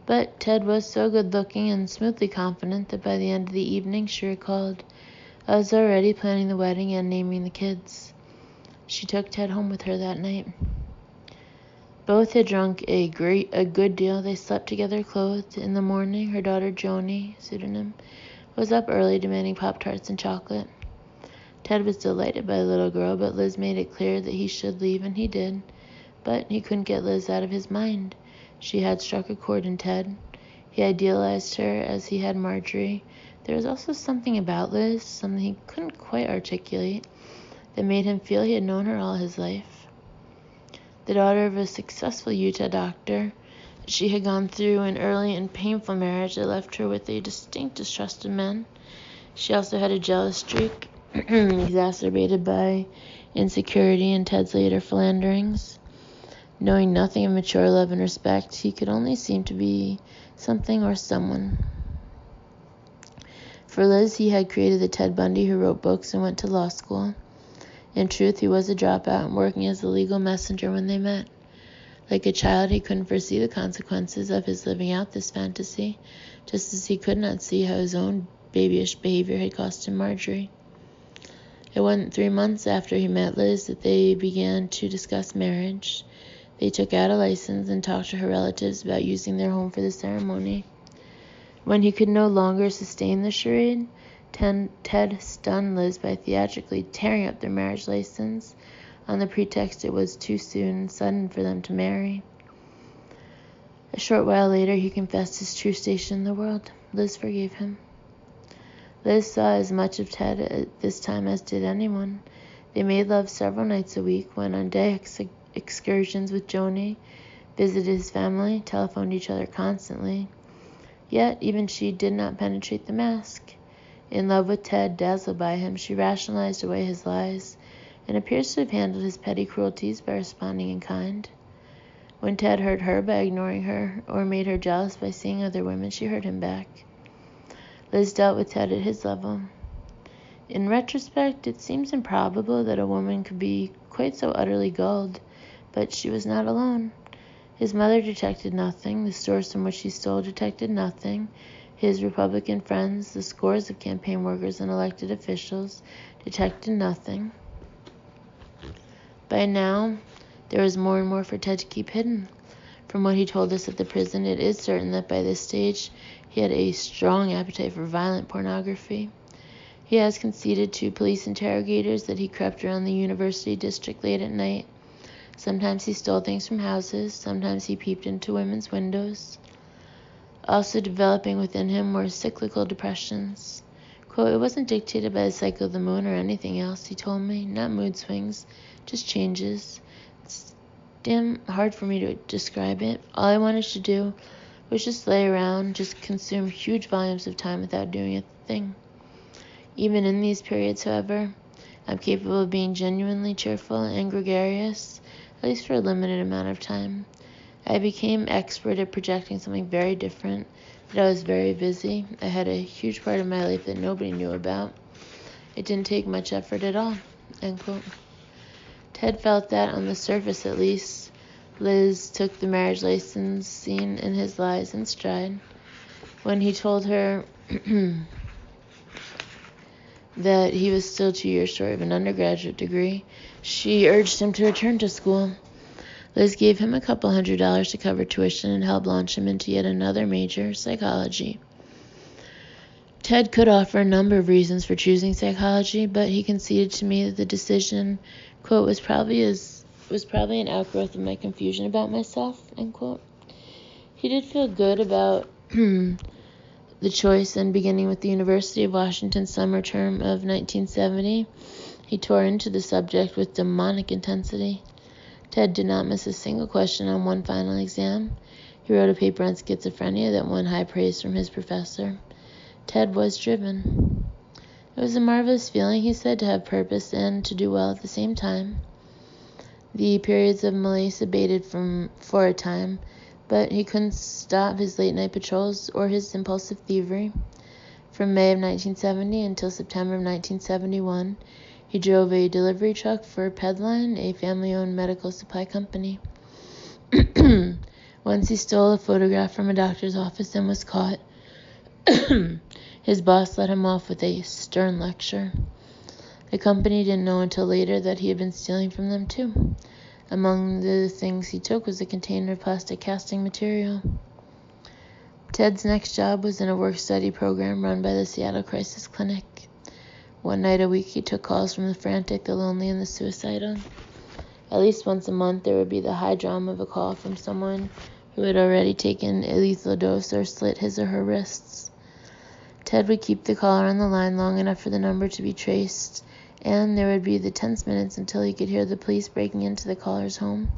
but Ted was so good-looking and smoothly confident that by the end of the evening she recalled, "I was already planning the wedding and naming the kids." She took Ted home with her that night. Both had drunk a good deal. They slept together clothed. In the morning, her daughter Joni, pseudonym, was up early demanding Pop-Tarts and chocolate. Ted was delighted by the little girl, but Liz made it clear that he should leave, and he did. But he couldn't get Liz out of his mind. She had struck a chord in Ted. He idealized her as he had Marjorie. There was also something about Liz, something he couldn't quite articulate, that made him feel he had known her all his life. The daughter of a successful Utah doctor, she had gone through an early and painful marriage that left her with a distinct distrust of men. She also had a jealous streak, exacerbated by insecurity and Ted's later philanderings. Knowing nothing of mature love and respect, he could only seem to be something or someone. For Liz, he had created the Ted Bundy who wrote books and went to law school. In truth, he was a dropout and working as a legal messenger when they met. Like a child, he couldn't foresee the consequences of his living out this fantasy, just as he could not see how his own babyish behavior had cost him Marjorie. It wasn't 3 months after he met Liz that they began to discuss marriage. They took out a license and talked to her relatives about using their home for the ceremony. When he could no longer sustain the charade, Ted stunned Liz by theatrically tearing up their marriage license on the pretext it was too soon and sudden for them to marry. A short while later, he confessed his true station in the world. Liz forgave him. Liz saw as much of Ted at this time as did anyone. They made love several nights a week, went on day excursions with Joni, visited his family, telephoned each other constantly. Yet, even she did not penetrate the mask. In love with Ted, dazzled by him, she rationalized away his lies, and appears to have handled his petty cruelties by responding in kind. When Ted hurt her by ignoring her, or made her jealous by seeing other women, she hurt him back. Liz dealt with Ted at his level. In retrospect, it seems improbable that a woman could be quite so utterly gulled, but she was not alone. His mother detected nothing, the stores from which he stole detected nothing, his Republican friends, the scores of campaign workers and elected officials, detected nothing. By now, there was more and more for Ted to keep hidden. From what he told us at the prison, it is certain that by this stage he had a strong appetite for violent pornography. He has conceded to police interrogators that he crept around the university district late at night. Sometimes he stole things from houses, sometimes he peeped into women's windows. Also developing within him were cyclical depressions. Quote, it wasn't dictated by the cycle of the moon or anything else, he told me, not mood swings, just changes. It's damn hard for me to describe it. All I wanted to do was just lay around, just consume huge volumes of time without doing a thing. Even in these periods, however, I'm capable of being genuinely cheerful and gregarious, at least for a limited amount of time. I became expert at projecting something very different, that I was very busy. I had a huge part of my life that nobody knew about. It didn't take much effort at all, end quote. Ted felt that, on the surface at least, Liz took the marriage license scene and his lies in stride. When he told her that he was still 2 years short of an undergraduate degree, she urged him to return to school. Liz gave him a couple $100 to cover tuition and helped launch him into yet another major, psychology. Ted could offer a number of reasons for choosing psychology, but he conceded to me that the decision, quote, was probably an outgrowth of my confusion about myself, end quote. He did feel good about the choice, and beginning with the University of Washington summer term of 1970, he tore into the subject with demonic intensity. Ted did not miss a single question on one final exam. He wrote a paper on schizophrenia that won high praise from his professor. Ted was driven. It was a marvelous feeling, he said, to have purpose and to do well at the same time. The periods of malaise abated for a time, but he couldn't stop his late-night patrols or his impulsive thievery. From May of 1970 until September of 1971, he drove a delivery truck for Pedline, a family-owned medical supply company. Once he stole a photograph from a doctor's office and was caught. His boss let him off with a stern lecture. The company didn't know until later that he had been stealing from them too. Among the things he took was a container of plastic casting material. Ted's next job was in a work-study program run by the Seattle Crisis Clinic. One night a week he took calls from the frantic, the lonely, and the suicidal. At least once a month there would be the high drama of a call from someone who had already taken a lethal dose or slit his or her wrists. Ted would keep the caller on the line long enough for the number to be traced, and there would be the tense minutes until he could hear the police breaking into the caller's home.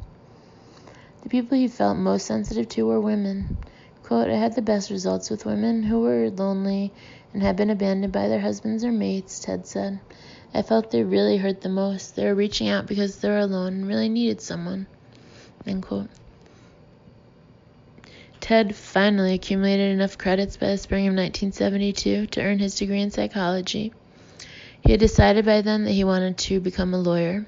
The people he felt most sensitive to were women. Quote, I had the best results with women who were lonely and had been abandoned by their husbands or mates, Ted said. I felt they really hurt the most. They were reaching out because they were alone and really needed someone. End quote. Ted finally accumulated enough credits by the spring of 1972 to earn his degree in psychology. He had decided by then that he wanted to become a lawyer.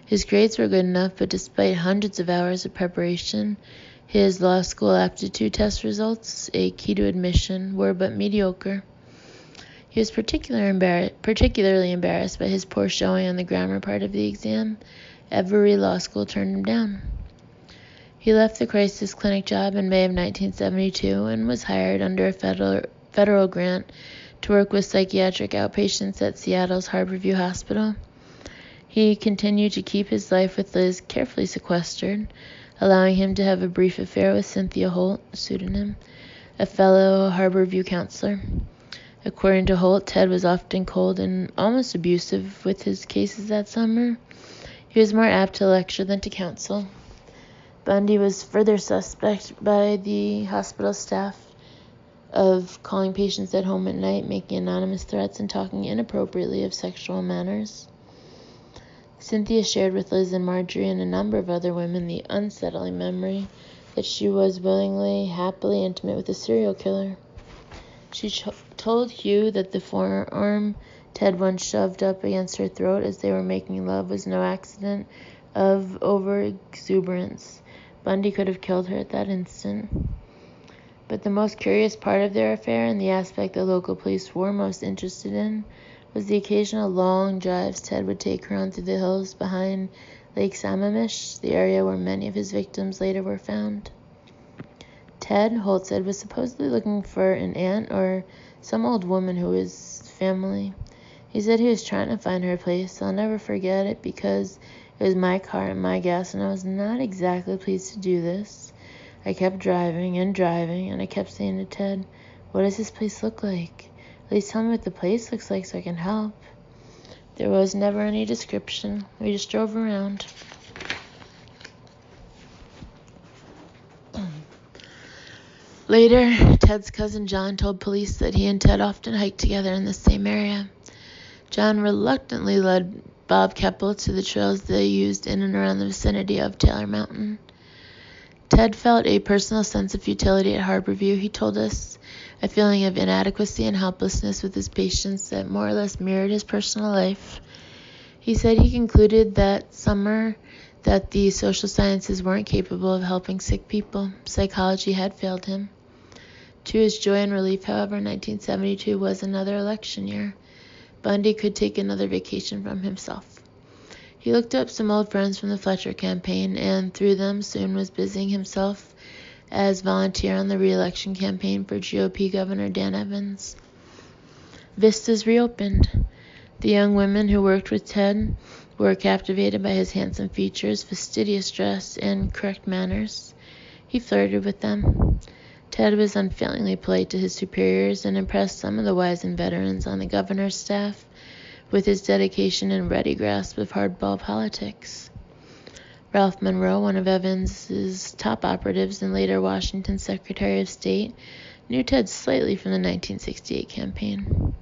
His grades were good enough, but despite hundreds of hours of preparation, his law school aptitude test results, a key to admission, were but mediocre. He was particularly embarrassed by his poor showing on the grammar part of the exam. Every law school turned him down. He left the crisis clinic job in May of 1972 and was hired under a federal grant to work with psychiatric outpatients at Seattle's Harborview Hospital. He continued to keep his life with Liz carefully sequestered, allowing him to have a brief affair with Cynthia Holt, pseudonym, a fellow Harborview counselor. According to Holt, Ted was often cold and almost abusive with his cases that summer. He was more apt to lecture than to counsel. Bundy was further suspect by the hospital staff of calling patients at home at night, making anonymous threats, and talking inappropriately of sexual manners. Cynthia shared with Liz and Marjorie and a number of other women the unsettling memory that she was happily intimate with a serial killer. She told Hugh that the forearm Ted once shoved up against her throat as they were making love was no accident of overexuberance. Bundy could have killed her at that instant. But the most curious part of their affair, and the aspect the local police were most interested in, was the occasional long drives Ted would take her on through the hills behind Lake Sammamish, the area where many of his victims later were found. Ted, Holt said, was supposedly looking for an aunt or some old woman who was family. He said he was trying to find her a place. I'll never forget it because it was my car and my gas, and I was not exactly pleased to do this. I kept driving, and I kept saying to Ted, what does this place look like? At least tell me what the place looks like so I can help. There was never any description. We just drove around. Later, Ted's cousin John told police that he and Ted often hiked together in the same area. John reluctantly led Bob Keppel to the trails they used in and around the vicinity of Taylor Mountain. Ted felt a personal sense of futility at Harborview, he told us, a feeling of inadequacy and helplessness with his patients that more or less mirrored his personal life. He said he concluded that summer that the social sciences weren't capable of helping sick people. Psychology had failed him. To his joy and relief, however, 1972 was another election year. Bundy could take another vacation from himself. He looked up some old friends from the Fletcher campaign, and through them soon was busying himself as volunteer on the re-election campaign for GOP Governor Dan Evans. Vistas reopened. The young women who worked with Ted were captivated by his handsome features, fastidious dress, and correct manners. He flirted with them. Ted was unfailingly polite to his superiors and impressed some of the wizened veterans on the governor's staff with his dedication and ready grasp of hardball politics. Ralph Monroe, one of Evans's top operatives and later Washington Secretary of State, knew Ted slightly from the 1968 campaign.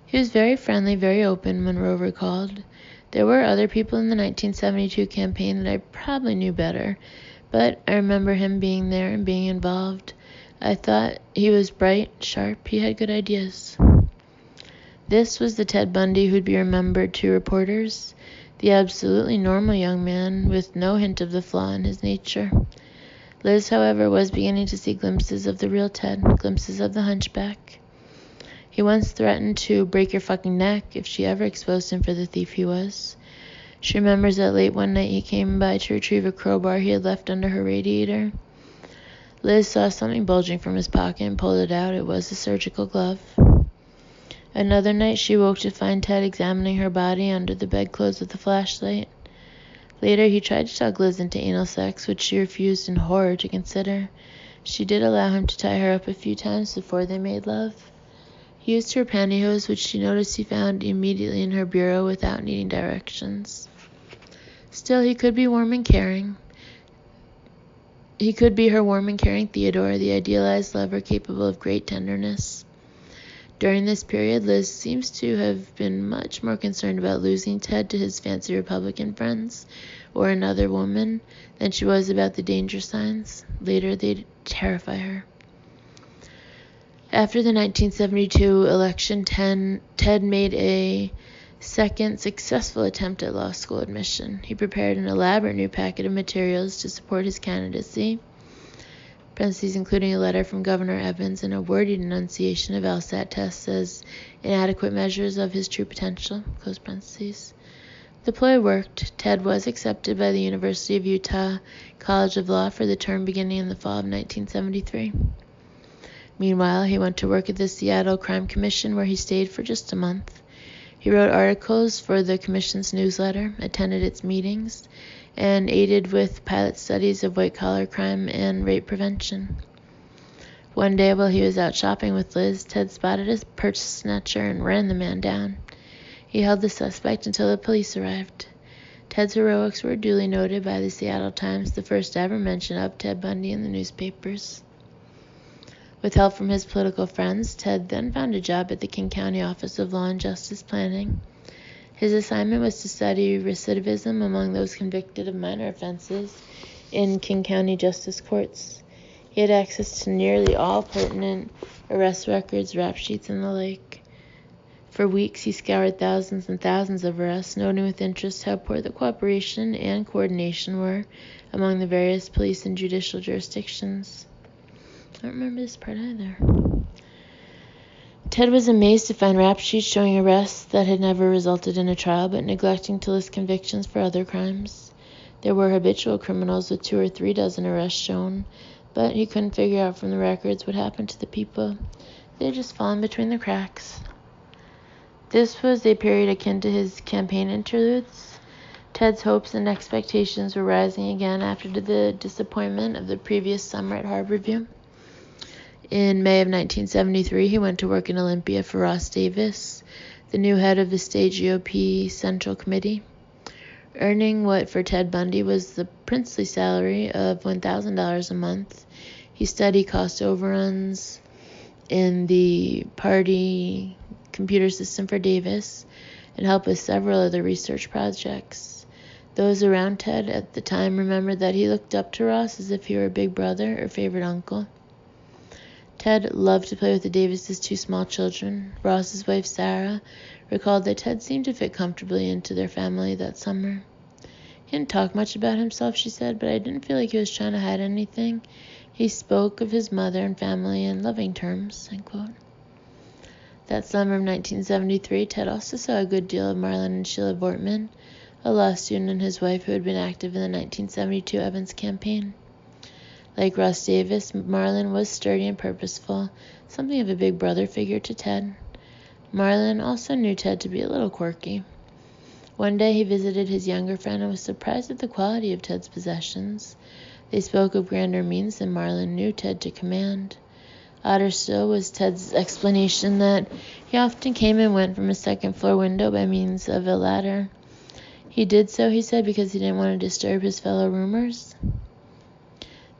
He was very friendly, very open, Monroe recalled. There were other people in the 1972 campaign that I probably knew better, but I remember him being there and being involved. I thought he was bright, sharp, he had good ideas. This was the Ted Bundy who'd be remembered to reporters, the absolutely normal young man with no hint of the flaw in his nature. Liz, however, was beginning to see glimpses of the real Ted, glimpses of the hunchback. He once threatened to break your fucking neck if she ever exposed him for the thief he was. She remembers that late one night he came by to retrieve a crowbar he had left under her radiator. Liz saw something bulging from his pocket and pulled it out. It was a surgical glove. Another night she woke to find Ted examining her body under the bedclothes with a flashlight. Later he tried to talk Liz into anal sex, which she refused in horror to consider. She did allow him to tie her up a few times before they made love. He used her pantyhose, which she noticed he found immediately in her bureau without needing directions. Still, he could be warm and caring. He could be her warm and caring Theodore, the idealized lover capable of great tenderness. During this period, Liz seems to have been much more concerned about losing Ted to his fancy Republican friends or another woman than she was about the danger signs. Later, they'd terrify her. After the 1972 election, Ted made a second successful attempt at law school admission. He prepared an elaborate new packet of materials to support his candidacy, including a letter from Governor Evans and a wordy denunciation of LSAT tests as inadequate measures of his true potential. The ploy worked. Ted was accepted by the University of Utah College of Law for the term beginning in the fall of 1973. Meanwhile, he went to work at the Seattle Crime Commission, where he stayed for just a month. He wrote articles for the commission's newsletter, attended its meetings, and aided with pilot studies of white-collar crime and rape prevention. One day, while he was out shopping with Liz, Ted spotted a purse snatcher and ran the man down. He held the suspect until the police arrived. Ted's heroics were duly noted by the Seattle Times, the first ever mention of Ted Bundy in the newspapers. With help from his political friends, Ted then found a job at the King County Office of Law and Justice Planning. His assignment was to study recidivism among those convicted of minor offenses in King County justice courts. He had access to nearly all pertinent arrest records, rap sheets, and the like. For weeks, he scoured thousands and thousands of arrests, noting with interest how poor the cooperation and coordination were among the various police and judicial jurisdictions. I don't remember this part either. Ted was amazed to find rap sheets showing arrests that had never resulted in a trial, but neglecting to list convictions for other crimes. There were habitual criminals with 2 or 3 dozen arrests shown, but he couldn't figure out from the records what happened to the people. They had just fallen between the cracks. This was a period akin to his campaign interludes. Ted's hopes and expectations were rising again after the disappointment of the previous summer at Harborview. In May of 1973, he went to work in Olympia for Ross Davis, the new head of the state GOP Central Committee. Earning what for Ted Bundy was the princely salary of $1,000 a month, he studied cost overruns in the party computer system for Davis and helped with several other research projects. Those around Ted at the time remembered that he looked up to Ross as if he were a big brother or favorite uncle. Ted loved to play with the Davises' 2 small children. Ross's wife, Sarah, recalled that Ted seemed to fit comfortably into their family that summer. He didn't talk much about himself, she said, but I didn't feel like he was trying to hide anything. He spoke of his mother and family in loving terms, end quote. That summer of 1973, Ted also saw a good deal of Marlon and Sheila Vortman, a law student and his wife who had been active in the 1972 Evans campaign. Like Ross Davis, Marlon was sturdy and purposeful, something of a big brother figure to Ted. Marlon also knew Ted to be a little quirky. One day he visited his younger friend and was surprised at the quality of Ted's possessions. They spoke of grander means than Marlon knew Ted to command. Odder still was Ted's explanation that he often came and went from a second-floor window by means of a ladder. He did so, he said, because he didn't want to disturb his fellow roomers.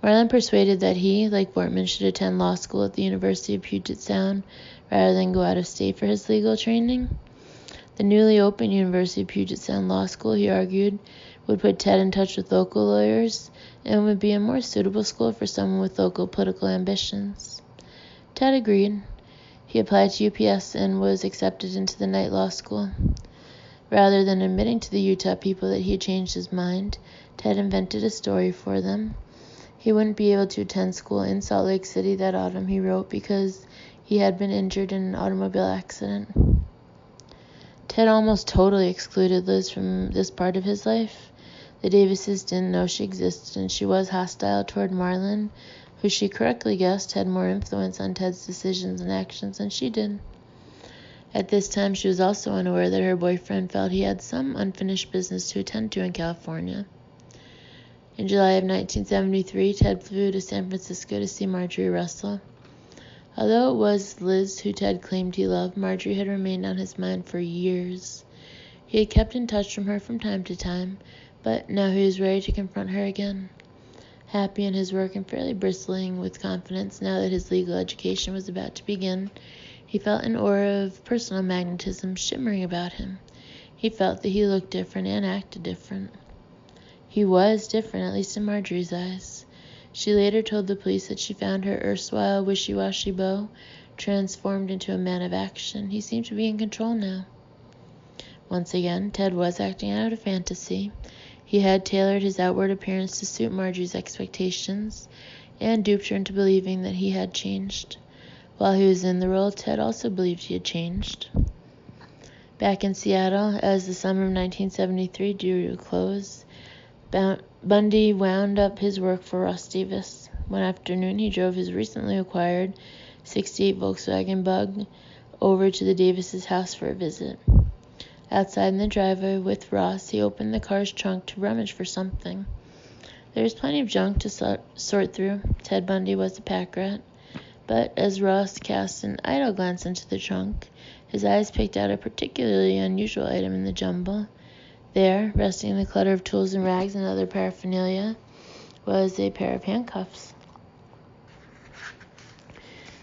Marlon persuaded that he, like Vortman, should attend law school at the University of Puget Sound rather than go out of state for his legal training. The newly opened University of Puget Sound Law School, he argued, would put Ted in touch with local lawyers and would be a more suitable school for someone with local political ambitions. Ted agreed. He applied to UPS and was accepted into the night law school. Rather than admitting to the Utah people that he had changed his mind, Ted invented a story for them. He wouldn't be able to attend school in Salt Lake City that autumn, he wrote, because he had been injured in an automobile accident. Ted almost totally excluded Liz from this part of his life. The Davises didn't know she existed, and she was hostile toward Marlon, who she correctly guessed had more influence on Ted's decisions and actions than she did. At this time, she was also unaware that her boyfriend felt he had some unfinished business to attend to in California. In July of 1973, Ted flew to San Francisco to see Marjorie Russell. Although it was Liz who Ted claimed he loved, Marjorie had remained on his mind for years. He had kept in touch from her from time to time, but now he was ready to confront her again. Happy in his work and fairly bristling with confidence now that his legal education was about to begin, he felt an aura of personal magnetism shimmering about him. He felt that he looked different and acted different. He was different, at least in Marjorie's eyes. She later told the police that she found her erstwhile wishy-washy beau transformed into a man of action. He seemed to be in control now. Once again, Ted was acting out of fantasy. He had tailored his outward appearance to suit Marjorie's expectations and duped her into believing that he had changed. While he was in the role, Ted also believed he had changed. Back in Seattle, as the summer of 1973 drew to a close, Bundy wound up his work for Ross Davis. One afternoon, he drove his recently acquired 68 Volkswagen Bug over to the Davises' house for a visit. Outside in the driveway with Ross, he opened the car's trunk to rummage for something. There was plenty of junk to sort through. Ted Bundy was a pack rat. But as Ross cast an idle glance into the trunk, his eyes picked out a particularly unusual item in the jumble. There, resting in the clutter of tools and rags and other paraphernalia, was a pair of handcuffs.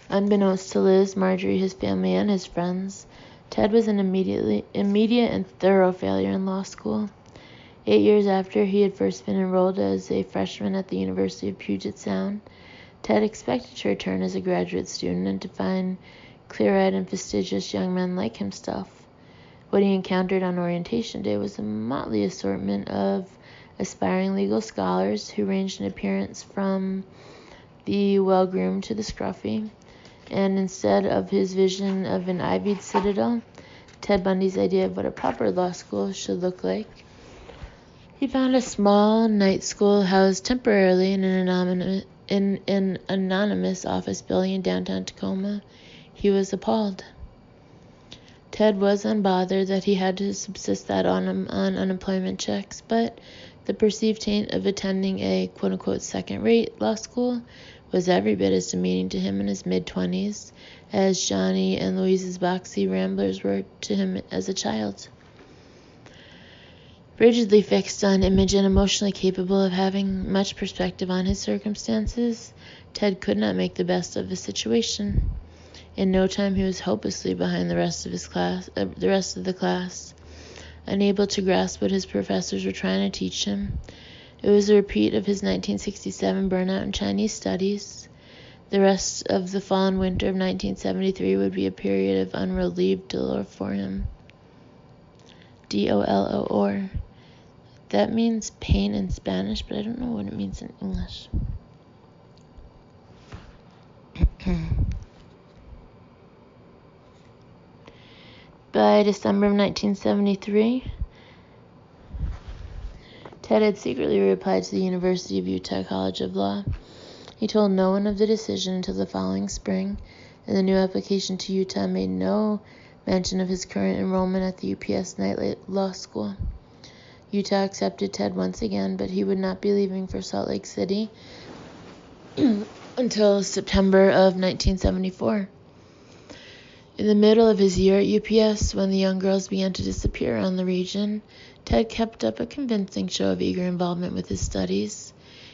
Unbeknownst to Liz, Marjorie, his family, and his friends, Ted was an immediate and thorough failure in law school. 8 years after he had first been enrolled as a freshman at the University of Puget Sound, Ted expected to return as a graduate student and to find clear-eyed and fastidious young men like himself. What he encountered on orientation day was a motley assortment of aspiring legal scholars who ranged in appearance from the well-groomed to the scruffy, and instead of his vision of an ivied citadel, Ted Bundy's idea of what a proper law school should look like, he found a small night school housed temporarily in an anonymous office building in downtown Tacoma. He was appalled. Ted was unbothered that he had to subsist that on unemployment checks, but the perceived taint of attending a quote-unquote second-rate law school was every bit as demeaning to him in his mid-20s as Johnny and Louise's boxy ramblers were to him as a child. Rigidly fixed on image and emotionally capable of having much perspective on his circumstances, Ted could not make the best of the situation. In no time, he was hopelessly behind the rest of the class, unable to grasp what his professors were trying to teach him. It was a repeat of his 1967 burnout in Chinese studies. The rest of the fall and winter of 1973 would be a period of unrelieved dolor for him. D-O-L-O-R. That means pain in Spanish, but I don't know what it means in English. By December of 1973, Ted had secretly reapplied to the University of Utah College of Law. He told no one of the decision until the following spring, and the new application to Utah made no mention of his current enrollment at the UPS Night Law School. Utah accepted Ted once again, but he would not be leaving for Salt Lake City until September of 1974. In the middle of his year at UPS, when the young girls began to disappear around the region, Ted kept up a convincing show of eager involvement with his studies.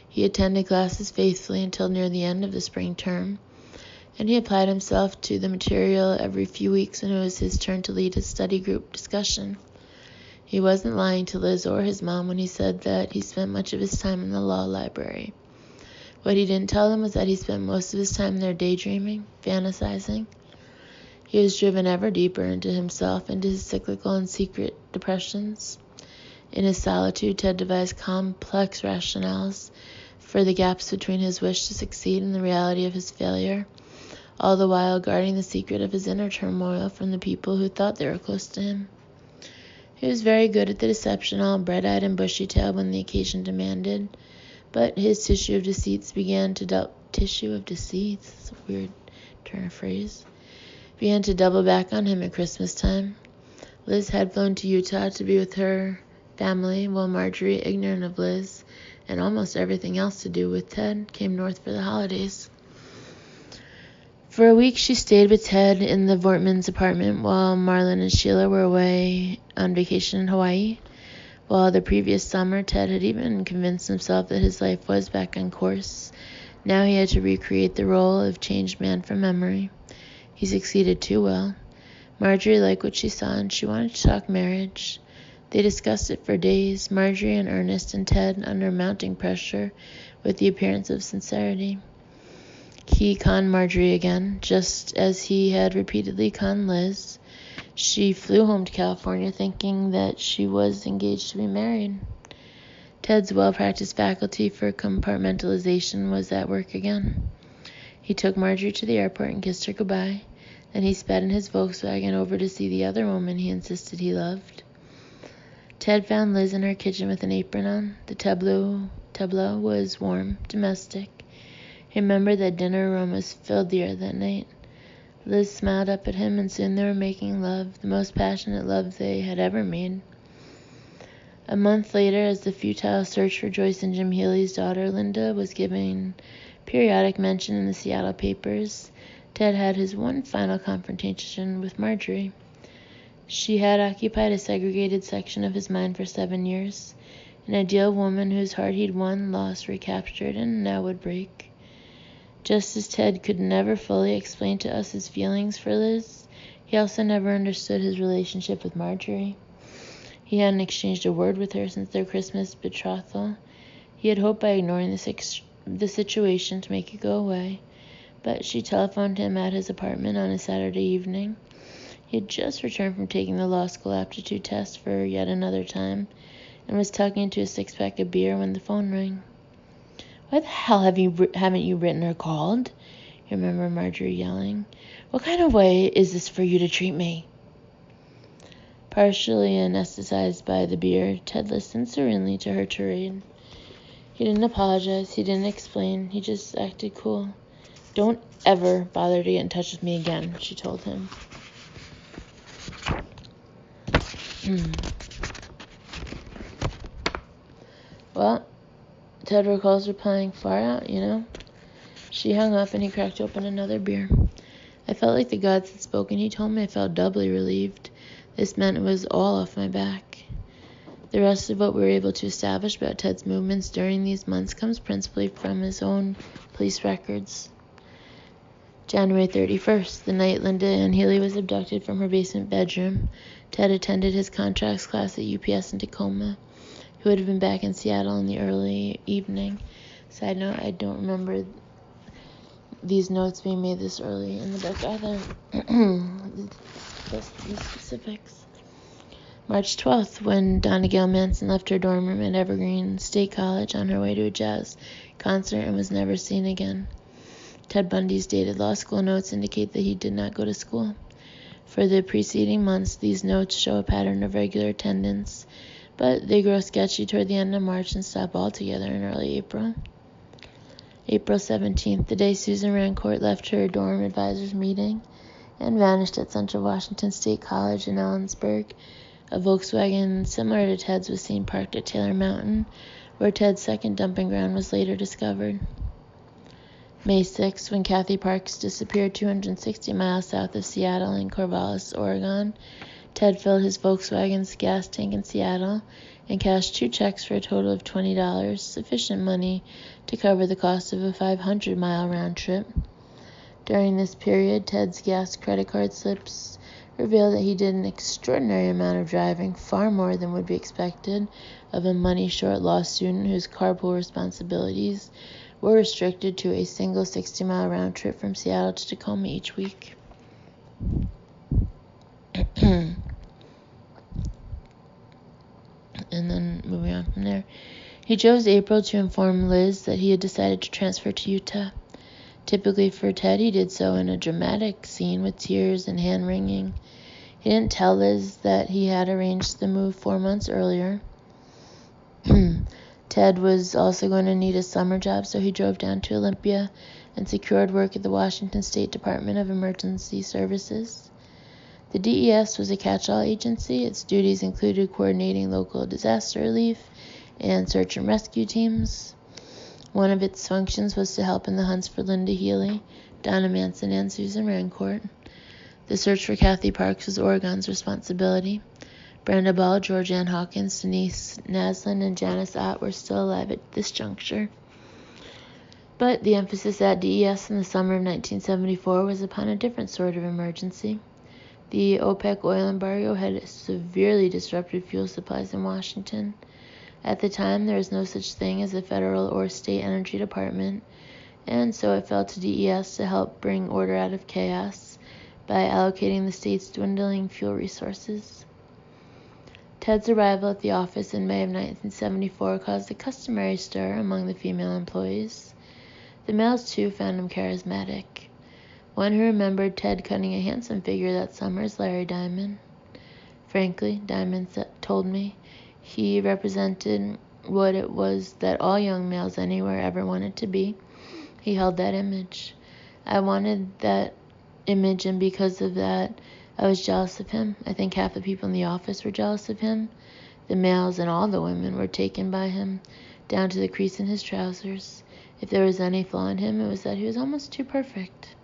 He attended classes faithfully until near the end of the spring term, and he applied himself to the material every few weeks when it was his turn to lead his study group discussion. He wasn't lying to Liz or his mom when he said that he spent much of his time in the law library. What he didn't tell them was that he spent most of his time there daydreaming, fantasizing. He was driven ever deeper into himself, into his cyclical and secret depressions. In his solitude, Ted devised complex rationales for the gaps between his wish to succeed and the reality of his failure, all the while guarding the secret of his inner turmoil from the people who thought they were close to him. He was very good at the deception, all bright-eyed and bushy-tailed when the occasion demanded, but his tissue of deceits began to double back on him at Christmas time. Liz had flown to Utah to be with her family, while Marjorie, ignorant of Liz and almost everything else to do with Ted, came north for the holidays. For a week, she stayed with Ted in the Vortman's apartment while Marlon and Sheila were away on vacation in Hawaii. While the previous summer, Ted had even convinced himself that his life was back on course. Now he had to recreate the role of changed man from memory. He succeeded too well. Marjorie liked what she saw, and she wanted to talk marriage. They discussed it for days, Marjorie and Ernest and Ted, under mounting pressure, with the appearance of sincerity. He conned Marjorie again, just as he had repeatedly conned Liz. She flew home to California thinking that she was engaged to be married. Ted's well-practiced faculty for compartmentalization was at work again. He took Marjorie to the airport and kissed her goodbye. Then he sped in his Volkswagen over to see the other woman he insisted he loved. Ted found Liz in her kitchen with an apron on. The tableau was warm, domestic. He remembered that dinner aromas filled the air that night. Liz smiled up at him, and soon they were making love, the most passionate love they had ever made. A month later, as the futile search for Joyce and Jim Healy's daughter, Linda, was given periodic mention in the Seattle papers, Ted had his one final confrontation with Marjorie. She had occupied a segregated section of his mind for 7 years, an ideal woman whose heart he'd won, lost, recaptured, and now would break. Just as Ted could never fully explain to us his feelings for Liz, he also never understood his relationship with Marjorie. He hadn't exchanged a word with her since their Christmas betrothal. He had hoped by ignoring the situation to make it go away, but she telephoned him at his apartment on a Saturday evening. He had just returned from taking the law school aptitude test for yet another time, and was tugging into a 6-pack of beer when the phone rang. "Why the hell haven't you written or called?" He remembered Marjorie yelling. "What kind of way is this for you to treat me?" Partially anesthetized by the beer, Ted listened serenely to her tirade. He didn't apologize, he didn't explain, he just acted cool. "Don't ever bother to get in touch with me again," she told him. Well, Ted recalls replying, "Far out, you know." She hung up and he cracked open another beer. "I felt like the gods had spoken," he told me. "I felt doubly relieved. This meant it was all off my back." The rest of what we were able to establish about Ted's movements during these months comes principally from his own police records. January 31st, the night Linda Ann Healy was abducted from her basement bedroom, Ted attended his contracts class at UPS in Tacoma. He would have been back in Seattle in the early evening. Side note, I don't remember these notes being made this early in the book either. The specifics. March 12th, when Donna Gail Manson left her dorm room at Evergreen State College on her way to a jazz concert and was never seen again. Ted Bundy's dated law school notes indicate that he did not go to school. For the preceding months, these notes show a pattern of regular attendance, but they grow sketchy toward the end of March and stop altogether in early April. April 17th, the day Susan Rancourt left her dorm advisors meeting and vanished at Central Washington State College in Ellensburg, a Volkswagen similar to Ted's was seen parked at Taylor Mountain, where Ted's second dumping ground was later discovered. May 6th, when Kathy Parks disappeared 260 miles south of Seattle in Corvallis, Oregon, Ted filled his Volkswagen's gas tank in Seattle and cashed 2 checks for a total of $20, sufficient money to cover the cost of a 500-mile round trip. During this period, Ted's gas credit card slips revealed that he did an extraordinary amount of driving, far more than would be expected of a money-short law student whose carpool responsibilities were restricted to a single 60-mile round trip from Seattle to Tacoma each week. And then moving on from there, he chose April to inform Liz that he had decided to transfer to Utah. Typically for Ted, he did so in a dramatic scene with tears and hand-wringing. He didn't tell Liz that he had arranged the move 4 months earlier. Ted was also going to need a summer job, so he drove down to Olympia and secured work at the Washington State Department of Emergency Services. The DES was a catch-all agency. Its duties included coordinating local disaster relief and search and rescue teams. One of its functions was to help in the hunts for Linda Healy, Donna Manson, and Susan Rancourt. The search for Kathy Parks was Oregon's responsibility. Brenda Ball, Georgianne Hawkins, Denise Naslin, and Janice Ott were still alive at this juncture. But the emphasis at DES in the summer of 1974 was upon a different sort of emergency. The OPEC oil embargo had severely disrupted fuel supplies in Washington. At the time, there was no such thing as a federal or state energy department, and so it fell to DES to help bring order out of chaos by allocating the state's dwindling fuel resources. Ted's arrival at the office in May of 1974 caused a customary stir among the female employees. The males, too, found him charismatic. One who remembered Ted cutting a handsome figure that summer is Larry Diamond. Frankly, Diamond told me, he represented what it was that all young males anywhere ever wanted to be. He held that image. I wanted that image, and because of that, I was jealous of him. I think half the people in the office were jealous of him. The males and all the women were taken by him, down to the crease in his trousers. If there was any flaw in him, it was that he was almost too perfect.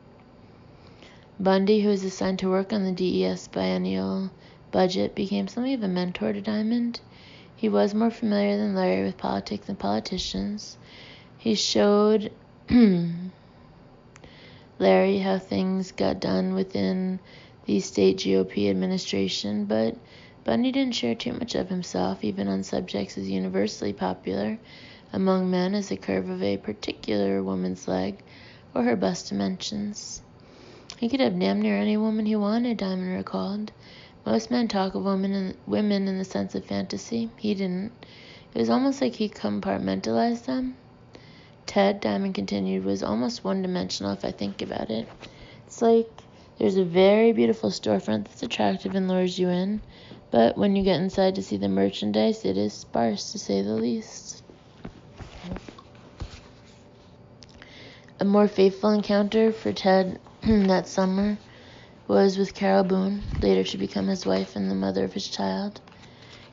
Bundy, who was assigned to work on the DES biennial budget, became something of a mentor to Diamond. He was more familiar than Larry with politics and politicians. He showed Larry how things got done within the state GOP administration, but Bundy didn't share too much of himself, even on subjects as universally popular among men as the curve of a particular woman's leg or her bust dimensions. He could have damn near any woman he wanted, Diamond recalled. Most men talk of women in the sense of fantasy. He didn't. It was almost like he compartmentalized them. Ted, Diamond continued, was almost one-dimensional if I think about it. It's like there's a very beautiful storefront that's attractive and lures you in, but when you get inside to see the merchandise, it is sparse, to say the least. A more faithful encounter for Ted that summer was with Carol Boone, later to become his wife and the mother of his child.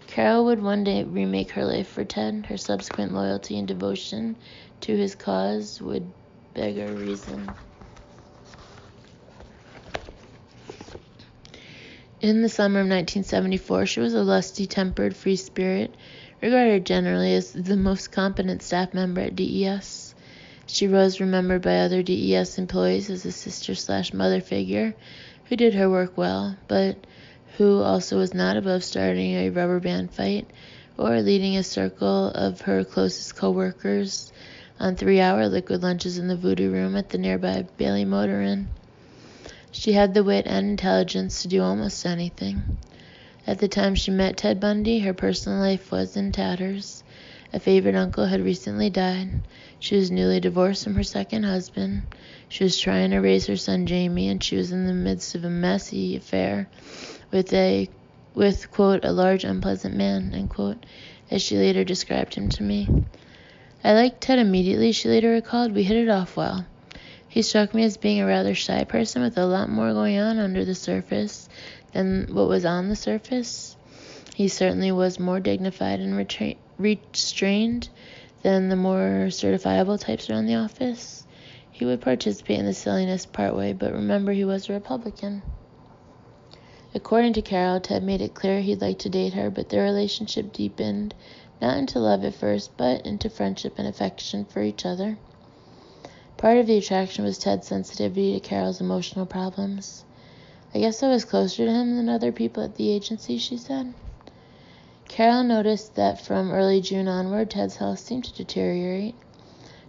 Carol would one day remake her life for Ted. Her subsequent loyalty and devotion to his cause would beg a reason. In the summer of 1974, she was a lusty-tempered free spirit, regarded generally as the most competent staff member at DES. She was remembered by other DES employees as a sister/mother figure who did her work well, but who also was not above starting a rubber band fight or leading a circle of her closest co-workers on 3-hour liquid lunches in the Voodoo Room at the nearby Bailey Motor Inn. She had the wit and intelligence to do almost anything. At the time she met Ted Bundy, her personal life was in tatters. A favorite uncle had recently died. She was newly divorced from her second husband. She was trying to raise her son Jamie, and she was in the midst of a messy affair with quote, a large unpleasant man, end quote, as she later described him to me. I liked Ted immediately, she later recalled. We hit it off well. He struck me as being a rather shy person with a lot more going on under the surface than what was on the surface. He certainly was more dignified and restrained than the more certifiable types around the office. He would participate in the silliness partway, but remember he was a Republican. According to Carol, Ted made it clear he'd like to date her, but their relationship deepened, not into love at first, but into friendship and affection for each other. Part of the attraction was Ted's sensitivity to Carol's emotional problems. I guess I was closer to him than other people at the agency, she said. Carol noticed that from early June onward, Ted's health seemed to deteriorate.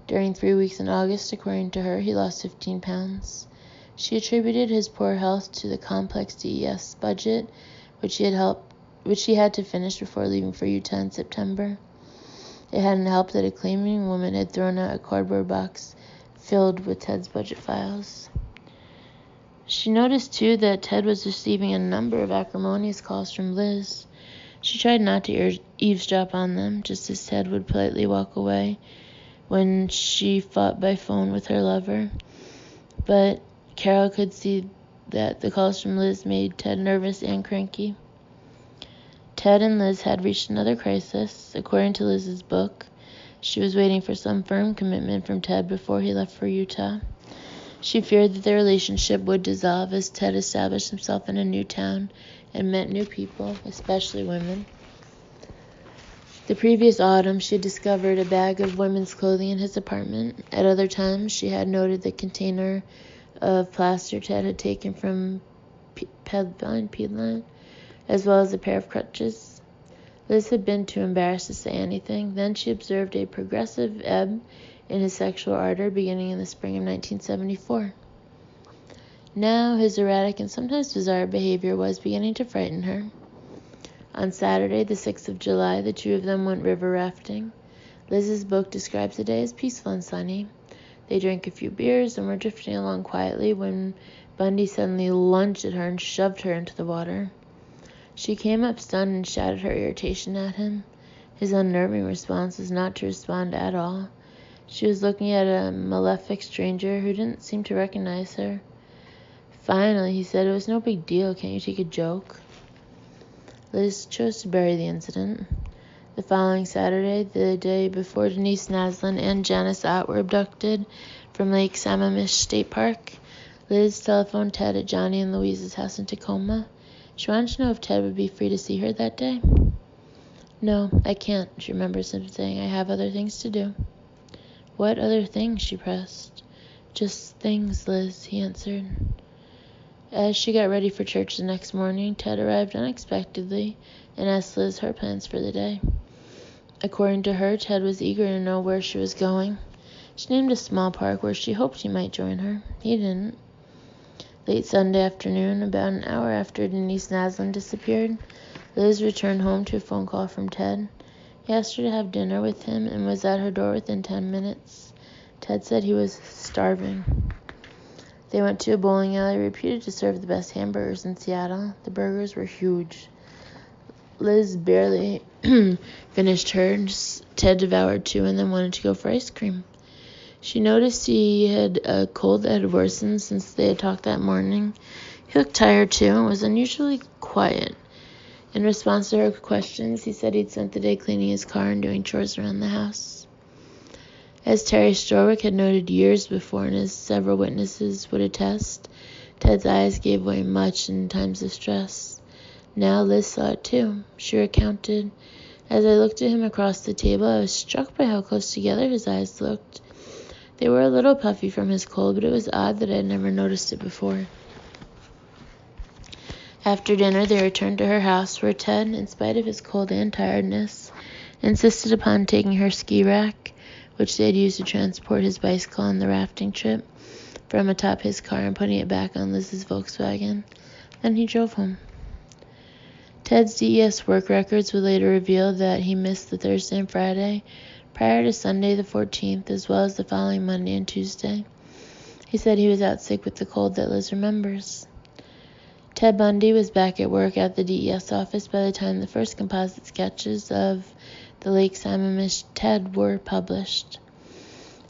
During 3 weeks in August, according to her, he lost 15 pounds. She attributed his poor health to the complex DES budget, which he had to finish before leaving for Utah in September. It hadn't helped that a cleaning woman had thrown out a cardboard box filled with Ted's budget files. She noticed, too, that Ted was receiving a number of acrimonious calls from Liz. She tried not to eavesdrop on them, just as Ted would politely walk away when she fought by phone with her lover. But Carol could see that the calls from Liz made Ted nervous and cranky. Ted and Liz had reached another crisis. According to Liz's book, she was waiting for some firm commitment from Ted before he left for Utah. She feared that their relationship would dissolve as Ted established himself in a new town and met new people, especially women. The previous autumn, she had discovered a bag of women's clothing in his apartment. At other times, she had noted the container of plaster Ted had taken from Pedline, as well as a pair of crutches. Liz had been too embarrassed to say anything. Then she observed a progressive ebb in his sexual ardor beginning in the spring of 1974. Now his erratic and sometimes bizarre behavior was beginning to frighten her. On Saturday, the 6th of July, the two of them went river rafting. Liz's book describes the day as peaceful and sunny. They drank a few beers and were drifting along quietly when Bundy suddenly lunged at her and shoved her into the water. She came up stunned and shouted her irritation at him. His unnerving response was not to respond at all. She was looking at a malefic stranger who didn't seem to recognize her. Finally, he said, "It was no big deal. Can't you take a joke?" Liz chose to bury the incident. The following Saturday, the day before Denise Naslund and Janice Ott were abducted from Lake Sammamish State Park, Liz telephoned Ted at Johnny and Louise's house in Tacoma. She wanted to know if Ted would be free to see her that day. "No, I can't," she remembers him saying. "I have other things to do." "What other things?" she pressed. "Just things, Liz," he answered. As she got ready for church the next morning, Ted arrived unexpectedly and asked Liz her plans for the day. According to her, Ted was eager to know where she was going. She named a small park where she hoped he might join her. He didn't. Late Sunday afternoon, about an hour after Denise Naslund disappeared, Liz returned home to a phone call from Ted. He asked her to have dinner with him and was at her door within 10 minutes. Ted said he was starving. They went to a bowling alley reputed to serve the best hamburgers in Seattle. The burgers were huge. Liz barely finished hers. Ted devoured two and then wanted to go for ice cream. She noticed he had a cold that had worsened since they had talked that morning. He looked tired too and was unusually quiet. In response to her questions, he said he'd spent the day cleaning his car and doing chores around the house. As Terry Storwick had noted years before, and as several witnesses would attest, Ted's eyes gave way much in times of stress. Now Liz saw it too. She recounted, "As I looked at him across the table, I was struck by how close together his eyes looked. They were a little puffy from his cold, but it was odd that I had never noticed it before." After dinner, they returned to her house, where Ted, in spite of his cold and tiredness, insisted upon taking her ski rack, which they had used to transport his bicycle on the rafting trip, from atop his car and putting it back on Liz's Volkswagen. Then he drove home. Ted's DES work records would later reveal that he missed the Thursday and Friday prior to Sunday the 14th, as well as the following Monday and Tuesday. He said he was out sick with the cold that Liz remembers. Ted Bundy was back at work at the DES office by the time the first composite sketches of the Lake Sammamish Ted were published.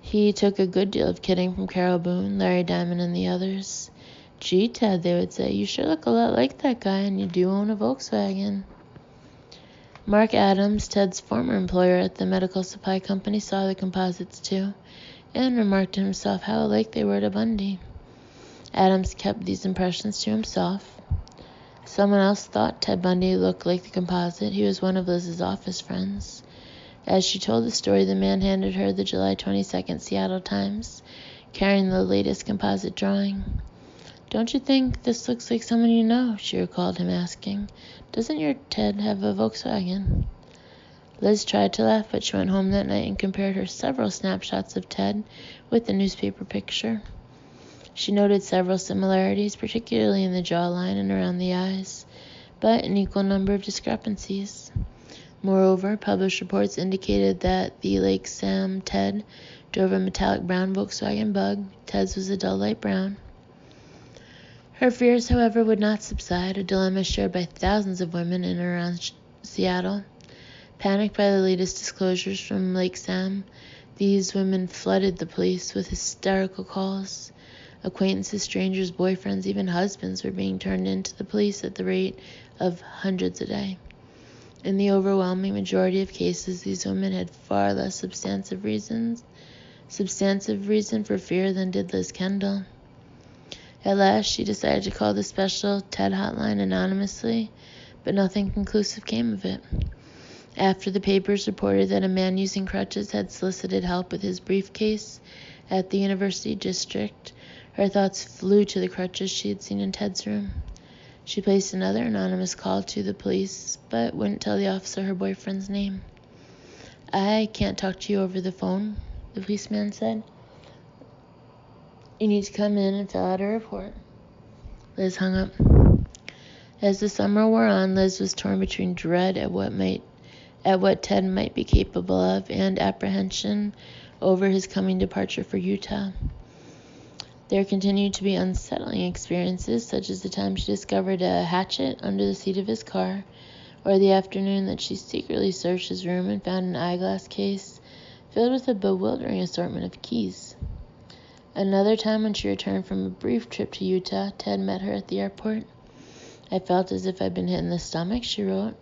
He took a good deal of kidding from Carol Boone, Larry Diamond, and the others. "Gee, Ted," they would say, "you sure look a lot like that guy, and you do own a Volkswagen." Mark Adams, Ted's former employer at the medical supply company, saw the composites too, and remarked to himself how alike they were to Bundy. Adams kept these impressions to himself. Someone else thought Ted Bundy looked like the composite. He was one of Liz's office friends. As she told the story, the man handed her the July 22nd Seattle Times, carrying the latest composite drawing. "Don't you think this looks like someone you know?" she recalled him asking. "Doesn't your Ted have a Volkswagen?" Liz tried to laugh, but she went home that night and compared her several snapshots of Ted with the newspaper picture. She noted several similarities, particularly in the jawline and around the eyes, but an equal number of discrepancies. Moreover, published reports indicated that the Lake Sam Ted drove a metallic brown Volkswagen Bug. Ted's was a dull light brown. Her fears, however, would not subside, a dilemma shared by thousands of women in and around Seattle. Panicked by the latest disclosures from Lake Sam, these women flooded the police with hysterical calls. Acquaintances, strangers, boyfriends, even husbands were being turned into the police at the rate of hundreds a day. In the overwhelming majority of cases, these women had far less substantive reason for fear than did Liz Kendall. At last, she decided to call the special TED hotline anonymously, but nothing conclusive came of it. After the papers reported that a man using crutches had solicited help with his briefcase at the university district, her thoughts flew to the crutches she had seen in Ted's room. She placed another anonymous call to the police, but wouldn't tell the officer her boyfriend's name. "I can't talk to you over the phone," the policeman said. "You need to come in and fill out a report." Liz hung up. As the summer wore on, Liz was torn between dread at what Ted might be capable of and apprehension over his coming departure for Utah. There continued to be unsettling experiences, such as the time she discovered a hatchet under the seat of his car, or the afternoon that she secretly searched his room and found an eyeglass case filled with a bewildering assortment of keys. Another time when she returned from a brief trip to Utah, Ted met her at the airport. "I felt as if I'd been hit in the stomach," she wrote.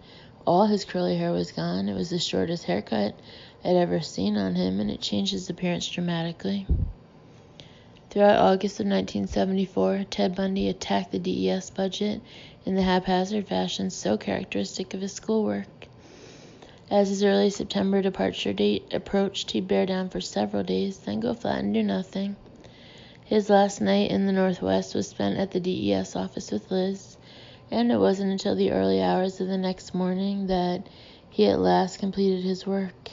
"All his curly hair was gone. It was the shortest haircut I'd ever seen on him, and it changed his appearance dramatically." Throughout August of 1974, Ted Bundy attacked the DES budget in the haphazard fashion so characteristic of his schoolwork. As his early September departure date approached, he'd bear down for several days, then go flat and do nothing. His last night in the Northwest was spent at the DES office with Liz, and it wasn't until the early hours of the next morning that he at last completed his work.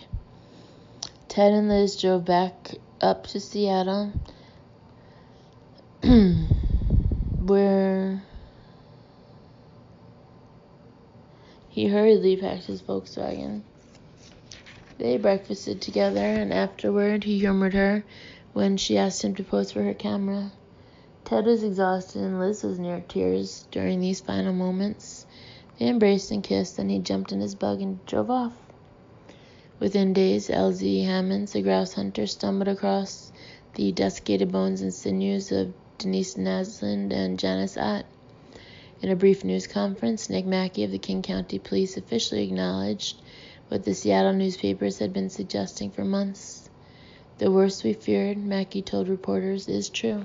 Ted and Liz drove back up to Seattle, where he hurriedly packed his Volkswagen. They breakfasted together, and afterward he humored her when she asked him to pose for her camera. Ted was exhausted and Liz was near tears during these final moments. They embraced and kissed, then he jumped in his bug and drove off. Within days, L.Z. Hammonds, a grouse hunter, stumbled across the desiccated bones and sinews of Denise Naslund and Janice Ott. In a brief news conference, Nick Mackey of the King County Police officially acknowledged what the Seattle newspapers had been suggesting for months. "The worst we feared," Mackey told reporters, "is true."